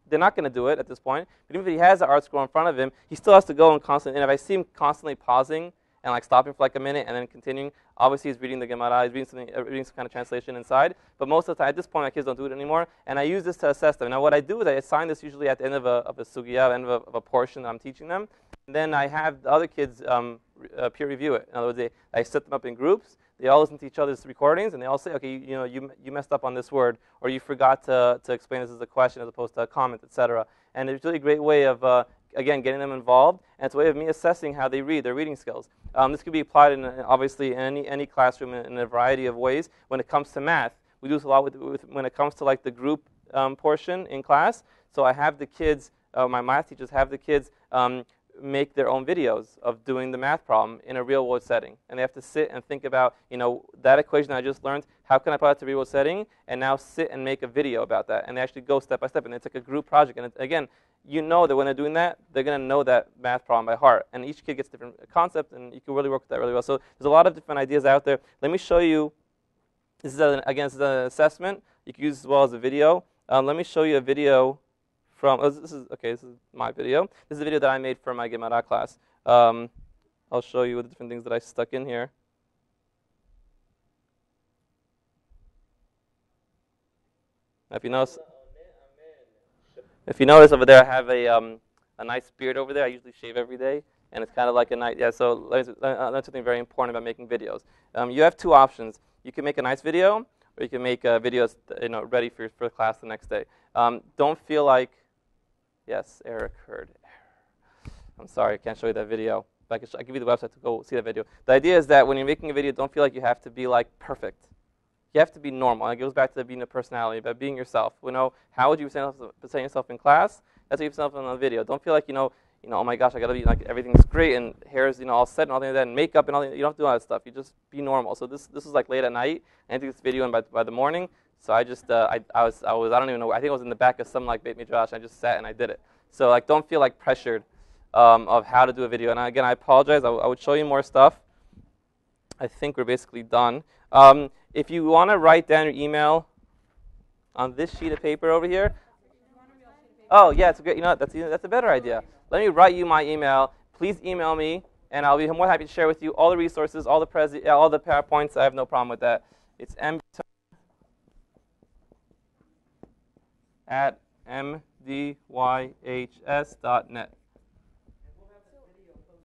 they're not going to do it at this point. But even if he has the art scroll in front of him, he still has to go and constantly. And if I see him constantly pausing and like stopping for like a minute and then continuing, obviously he's reading the Gemara, he's reading some kind of translation inside. But most of the time, at this point, my kids don't do it anymore. And I use this to assess them. Now, what I do is I assign this usually at the end of a sugya, end of a portion that I'm teaching them. And then I have the other kids peer review it. In other words, I set them up in groups. They all listen to each other's recordings, and they all say, okay, you messed up on this word, or you forgot to explain this as a question as opposed to a comment, etc. And it's really a great way of, again, getting them involved, and it's a way of me assessing how they read, their reading skills. This could be applied obviously in any classroom in a variety of ways. When it comes to math, we do this a lot when it comes to like the group portion in class. So I have the kids, my math teachers have the kids make their own videos of doing the math problem in a real-world setting. And they have to sit and think about, that equation I just learned, how can I apply it to a real-world setting? And now sit and make a video about that. And they actually go step by step. And it's like a group project. And again, you know that when they're doing that, they're going to know that math problem by heart. And each kid gets different concepts, and you can really work with that really well. So there's a lot of different ideas out there. Let me show you. This is an assessment. You can use this as well as a video. Let me show you a video from, this is my video. This is a video that I made for my Gemara class. I'll show you the different things that I stuck in here. If you notice over there, I have a nice beard over there. I usually shave every day, and it's kind of like a nice, yeah, so that's something very important about making videos. You have two options. You can make a nice video, or you can make videos ready for class the next day. Don't feel like, yes, Eric heard. I'm sorry, I can't show you that video. But I can give you the website to go see that video. The idea is that when you're making a video, don't feel like you have to be like perfect. You have to be normal. And it goes back to being a personality, about being yourself. How would you present yourself in class? That's what you present yourself in the video. Don't feel like, oh my gosh, I got to be like everything's great and hair's all set and all that, and makeup and all that. You don't have to do all that stuff. You just be normal. So this was like late at night. And I did this video by the morning. So I just I don't even know. I think I was in the back of some like Beit Midrash. I just sat and I did it. So like don't feel like pressured of how to do a video. And again, I apologize. I would show you more stuff. I think we're basically done. If you want to write down your email on this sheet of paper over here. Oh yeah, it's a great. That's a better idea. Let me write you my email. Please email me, and I'll be more happy to share with you all the resources, all the PowerPoints. I have no problem with that. It's mbitton@mdyhs.net.